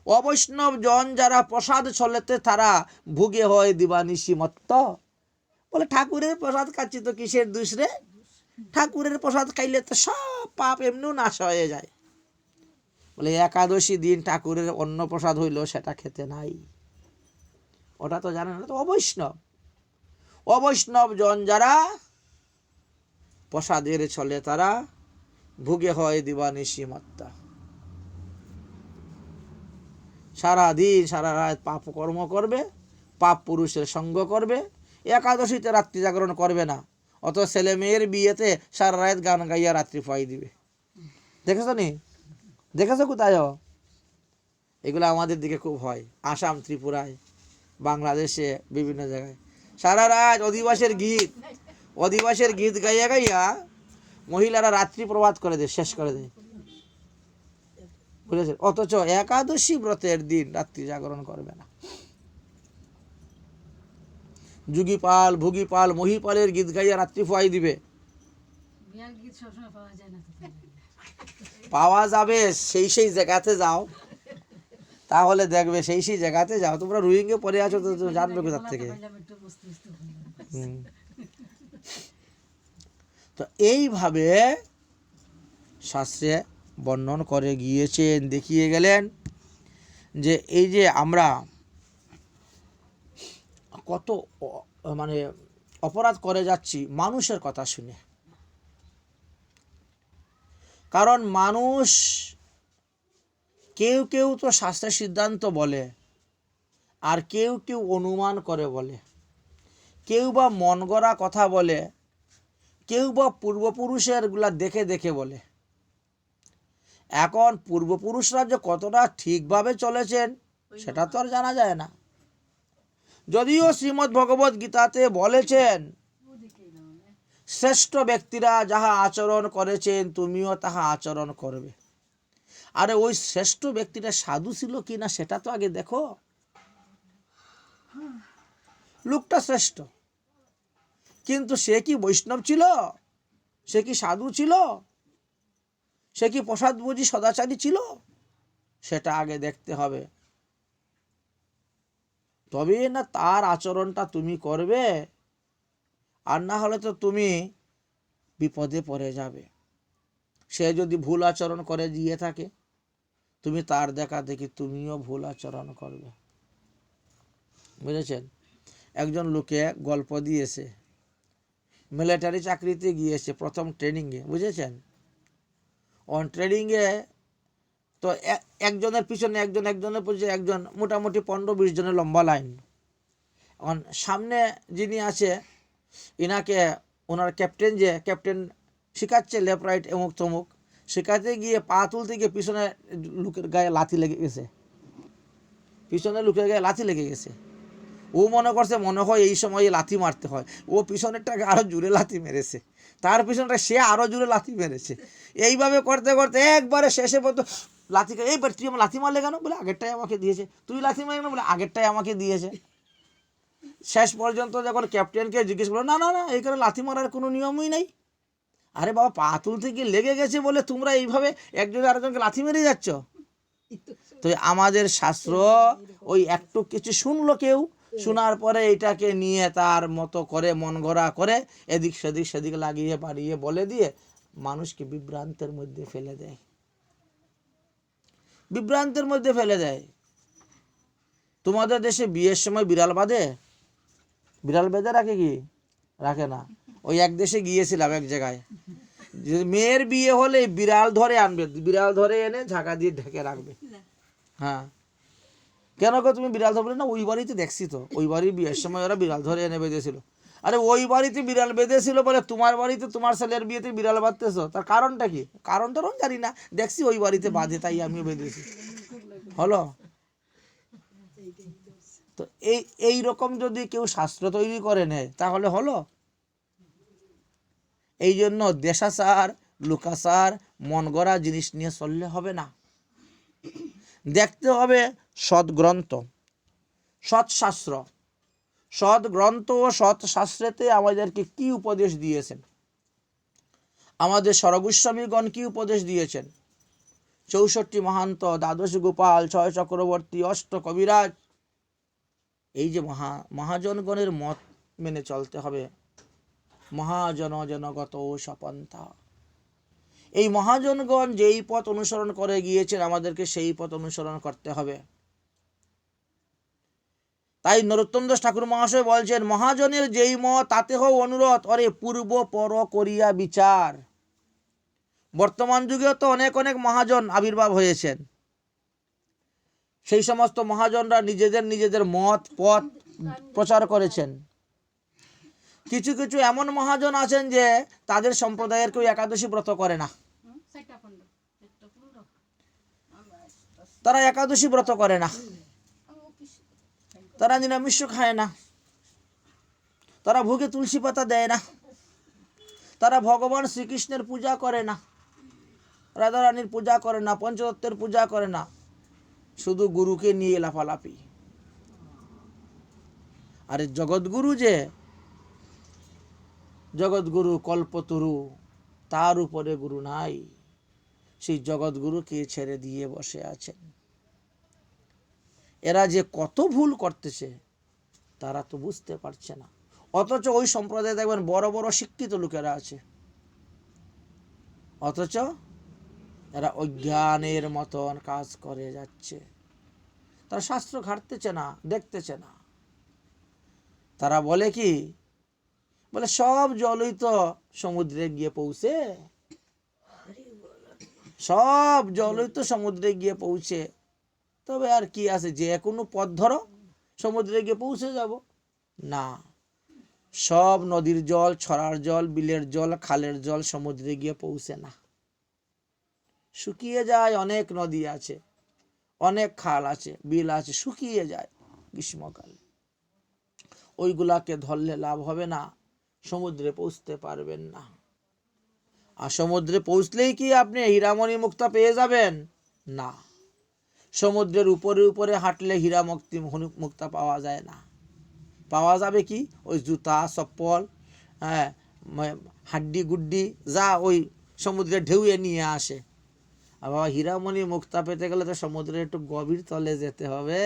অবৈষ্ণব জন যারা প্রসাদ চলেতে, তারা ভুগে হয় দিবানিশি মত্ত। বলে ঠাকুরের প্রসাদ খাচ্ছি তো কিসের দোষ রে? ঠাকুরের প্রসাদ খাইলে তো সব পাপ এমনিও নাশ হয়ে যায়। বলে একাদশী দিন ঠাকুরের অন্ন প্রসাদ হইলেও সেটা খেতে নাই। ওটা তো জানে না, তো অবৈষ্ণব। অবৈষ্ণব জন যারা প্রসাদের চলে, তারা ভুগে হয় দিবানিশি মত্তা। সারাদিন সারা রাত পাপ কর্ম করবে, পাপ পুরুষের সঙ্গ করবে, একাদশীতে রাত্রি জাগরণ করবে না, অত ছেলে মেয়ের বিয়েতে সারা রাত গান গাইয়া রাত্রি পাই দিবে। দেখেছো নি? দেখেছো কোথায়? এগুলো আমাদের দিকে খুব হয়, আসাম, ত্রিপুরায়, বাংলাদেশে, বিভিন্ন জায়গায় সারা রাত অধিবাসের গীত গাইয়া গাইয়া মহিলারা রাত্রি প্রবাদ করে দেয়, শেষ করে দেয়, বুঝেছেন? অথচ একাদশী ব্রতের দিন রাত্রি জাগরণ করবে না। যুগীপাল, ভুগীপাল, মহিপালের গীত গাইয়া রাত্রি ফুয়াই দিবে। পাওয়া যাবে, সেই সেই জায়গাতে যাও, তাহলে দেখবে। সেই সেই জায়গাতে যাও। তোমরা রুইংয়ে পড়ে আছো, তো জানবে কোথার থেকে। তো এইভাবে শাস্ত্রে বর্ণন করে গিয়েছেন, দেখিয়ে গেলেন যে এই যে আমরা কত মানে অপরাধ করে যাচ্ছি মানুষের কথা শুনে। কারণ মানুষ, কেউ কেউ তো শাস্ত্রের সিদ্ধান্ত বলে, আর কেউ কেউ অনুমান করে বলে, কেউ বা মন গড়া কথা বলে, কেউ বা পূর্বপুরুষের গুলা দেখে দেখে বলে। এখন পূর্বপুরুষরা যে কতটা ঠিকভাবে চলেছেন সেটা তো আর জানা যায় না। যদিও শ্রীমদ্ ভগবত গীতাতে বলেছেন, শ্রেষ্ঠ ব্যক্তিরা যাহা আচরণ করেছেন তুমিও তাহা আচরণ করবে। আরে ওই শ্রেষ্ঠ ব্যক্তিটা সাধু ছিল কিনা সেটা তো আগে দেখো। লোকটা শ্রেষ্ঠ, কিন্তু সে কি বৈষ্ণব ছিল? সে কি সাধু ছিল? সে কি প্রসাদভোজী সদাচারী ছিল? সেটা আগে দেখতে হবে, তবে না তার আচরণটা তুমি করবে। আর না হলে তো তুমি বিপদে পড়ে যাবে। সে যদি ভুল আচরণ করে দিয়ে থাকে, তুমি তার দেখা দেখি তুমিও ভুল আচরণ করবে। বুঝেছেন? একজন লোকে গল্প দিয়েছে, মিলিটারি চাকরিতে গিয়েছে প্রথম ট্রেনিংয়ে, বুঝেছেন? অন ট্রেনিংয়ে তো একজনের পিছনে একজনের পিছনে একজন, মোটামুটি 15-20 জনের লম্বা লাইন। এখন সামনে যিনি আছে, ইনাকে ওনার ক্যাপ্টেন শেখাচ্ছে লেফট রাইট এমুক তমুক, শেখাতে গিয়ে পা তুলতে গিয়ে পিছনে লোকের গায়ে লাথি লেগে গেছে। পিছনে লোকের গায়ে লাথি লেগে গেছে। ও মনে করছে মনে হয় এই সময় লাথি মারতে হয়। ও পিছনেরটাকে আরো জোরে লাথি মেরেছে, তার পিছনটা সে আরো জোরে লাথি মেরেছে। এইভাবে করতে করতে একবারে শেষে পর্যন্ত লাথি, এইবার তুই আমার লাথি মারলে কেন? বলে আগেরটাই আমাকে দিয়েছে। তুই লাথি মারলি কেন? বলে আগেরটাই আমাকে দিয়েছে। শেষ পর্যন্ত যখন ক্যাপ্টেনকে জিজ্ঞেস করলো, না না না, এইখানে লাথি মারার কোনো নিয়মই নেই। আরে বাবা, পা তুলতে গিয়ে লেগে গেছে বলে তোমরা এইভাবে একজন আরেকজনকে লাথি মেরে যাচ্ছ? তো আমাদের শাস্ত্র ওই একটু কিছু শুনলো কেউ, শোনার পরে এটাকে নিয়ে তার মতো করে মন গড়া করে এদিক সেদিক লাগিয়ে বাড়িয়ে বলে দিয়ে মানুষকে বিভ্রান্তের মধ্যে ফেলে দেয়, বিভ্রান্তের মধ্যে ফেলে দেয়। তোমাদের দেশে বিয়ের সময় বিড়াল বাঁধে? বিড়াল বেঁধে রাখে কি? রাখে না। ওই এক দেশে গিয়েছিলাম এক জায়গায়, মেয়ের বিয়ে হলে বিড়াল ধরে আনবে, বিড়াল ধরে এনে ঝাঁকা দিয়ে ঢেকে রাখবে। হ্যাঁ, কেন গো তুমি বিড়াল ধরবে না? ওই বাড়িতে দেখছি তো, ওই বাড়ির বিয়ের সময় ওরা বিড়াল ধরে এনে বেঁধেছিল। আরে ওই বাড়িতে বিড়াল বেঁধেছিল বলে তোমার বাড়িতে তোমার ছেলের বিয়েতে বিড়াল বাঁধতেছো, তার কারণটা কি? কারণটা আমি জানি না, দেখছি ওই বাড়িতে বাঁধে তাই আমিও বেঁধেছি। হলো তো এই রকম যদি কেউ শাস্ত্র তৈরি করে নেয় তাহলে হলো। এই জন্য দেশাচার লুকাচার মন গড়া জিনিস নিয়ে চললে হবে না। দেখতে হবে সৎগ্রন্থ, সৎশাস্ত্র, সৎগ্রন্থ ও সৎশাস্ত্রেতে আমাদেরকে কি উপদেশ দিয়েছেন, আমাদের সরগোস্বামীগণ কি উপদেশ দিয়েছেন, 64 মহান্ত, দ্বাদশ গোপাল, 6 চক্রবর্তী, অষ্ট কবিরাজ, এই যে মহাজনগণের মত মেনে চলতে হবে। মহাজন জনগত সপন্থা, এই মহাজনগণ যেই পথ অনুসরণ করে গিয়েছেন আমাদেরকে সেই পথ অনুসরণ করতে হবে। তাই নরোত্তম দাস ঠাকুর মহাশয় বলছেন, মহাজনের যেই মত তাতে হও অনুরোধ, অরে পূর্ব পর করিয়া বিচার। বর্তমান যুগেও তো অনেক অনেক মহাজন আবির্ভাব হয়েছেন। সেই সমস্ত মহাজনরা নিজেদের নিজেদের মত পথ প্রচার করেছেন। কিছু কিছু এমন মহাজন আছেন যে তাদের সম্প্রদায়ের কেউ একাদশী ব্রত করে না, তারা একাদশী ব্রত করে না, তারা নিরামিষ খায় না, তারা ভোগে তুলসী পাতা দেয় না, তারা ভগবান শ্রীকৃষ্ণের পূজা করে না, রাধারানীর পূজা করে না, পঞ্চতত্ত্বের পূজা করে না, শুধু গুরুকে নিয়ে লাফালাফি। আরে জগৎগুরু যে জগৎগুরু কল্পতরু, তার উপরে গুরু নাই, সেই জগৎগুরুকে ছেড়ে দিয়ে বসে আছেন। এরা যে কত ভুল করতেছে তারা তো বুঝতে পারছে না, অথচ ওই সম্প্রদায়ে দেখবেন বড় বড় শিক্ষিত লোকেরা আছে, অথচ এরা অজ্ঞানের মতন কাজ করে যাচ্ছে। তারা শাস্ত্র ঘাটতেছে না, দেখতেছে না। তারা বলে কি, বলে সব জলই তো সমুদ্রে গিয়ে পৌঁছে, সব জলই তো সমুদ্রে গিয়ে পৌঁছে, তবে আর কি আছে, যে কোনো পথ ধরো সমুদ্রে গিয়ে পৌঁছে যাব। না, সব নদীর জল, ছড়ার জল, বিলের জল, খালের জল সমুদ্রে গিয়ে পৌঁছে না, শুকিয়ে যায়। অনেক নদী আছে, অনেক খাল আছে, বিল আছে, শুকিয়ে যায় গ্রীষ্মকালে। ওইগুলাকে ধরলে লাভ হবে না, সমুদ্রে পৌঁছতে পারবেন না। আর সমুদ্রে পৌঁছলেই কি আপনি হীরামণি মুক্তা পেয়ে যাবেন? না, সমুদ্রের উপরে উপরে হাঁটলে হীরা মুক্তা পাওয়া যায় না। পাওয়া যাবে কি? ওই জুতা চপ্পল, হ্যাঁ, হাড্ডি গুড্ডি যা ওই সমুদ্রে ঢেউয়ে নিয়ে আসে। আর বাবা হীরামণি মুক্তা পেতে গেলে তো সমুদ্রের একটু গভীর তলে যেতে হবে।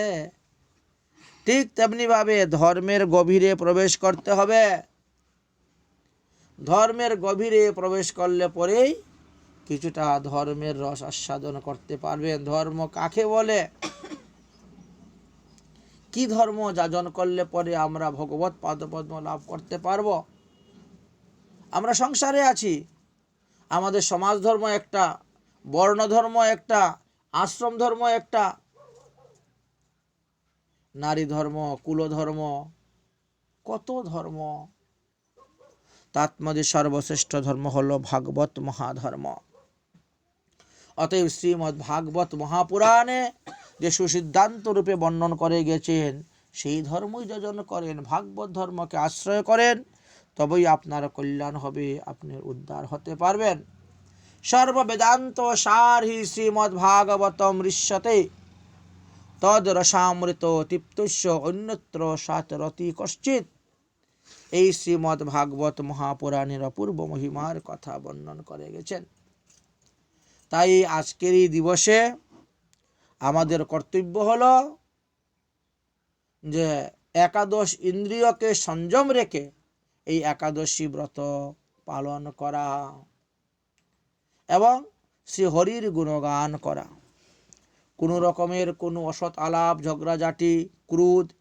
ঠিক তেমনি ভাবে ধর্মের গভীরে প্রবেশ করতে হবে। ধর্মের গভীরে প্রবেশ করলে পরেই কিছুটা ধর্মের রস আস্বাদন করতে পারবেন। ধর্ম কাকে বলে, কি ধর্ম যাজন করলে পরে আমরা ভগবত পাদপদ্ম লাভ করতে পারব? আমরা সংসারে আছি, আমাদের সমাজ ধর্ম একটা, বর্ণ ধর্ম একটা, আশ্রম ধর্ম একটা, নারী ধর্ম, কুল ধর্ম, কত ধর্ম। তার মধ্যে সর্বশ্রেষ্ঠ ধর্ম হলো ভাগবত মহাধর্ম। অতএব শ্রীমদ্ ভাগবত মহাপুরাণে যে সুসিদ্ধান্ত রূপে বর্ণন করে গেছেন সেই ধর্মই যজন করেন, ভাগবত ধর্মকে আশ্রয় করেন, তবেই আপনার কল্যাণ হবে, আপনি উদ্ধার হতে পারবেন। সর্ববেদান্ত সার হি শ্রীমদ্ ভাগবতম ঋষ্যতে তদ রসামৃত তৃপ্তস্য অন্যত্র সাতরতি কশ্চিৎ। এই শ্রীমদ্ ভাগবত মহাপুরাণের অপূর্ব মহিমার কথা বর্ণন করে গেছেন। তাই আজকের এই দিবসে আমাদের কর্তব্য হলো যে একাদশ ইন্দ্রিয়কে সংযম রেখে এই একাদশী ব্রত পালন করা। এবং শ্রীহরির গুণগান করা। কোনো রকমের কোনো অসৎ আলাপ, ঝগড়াঝাটি, ক্রোধ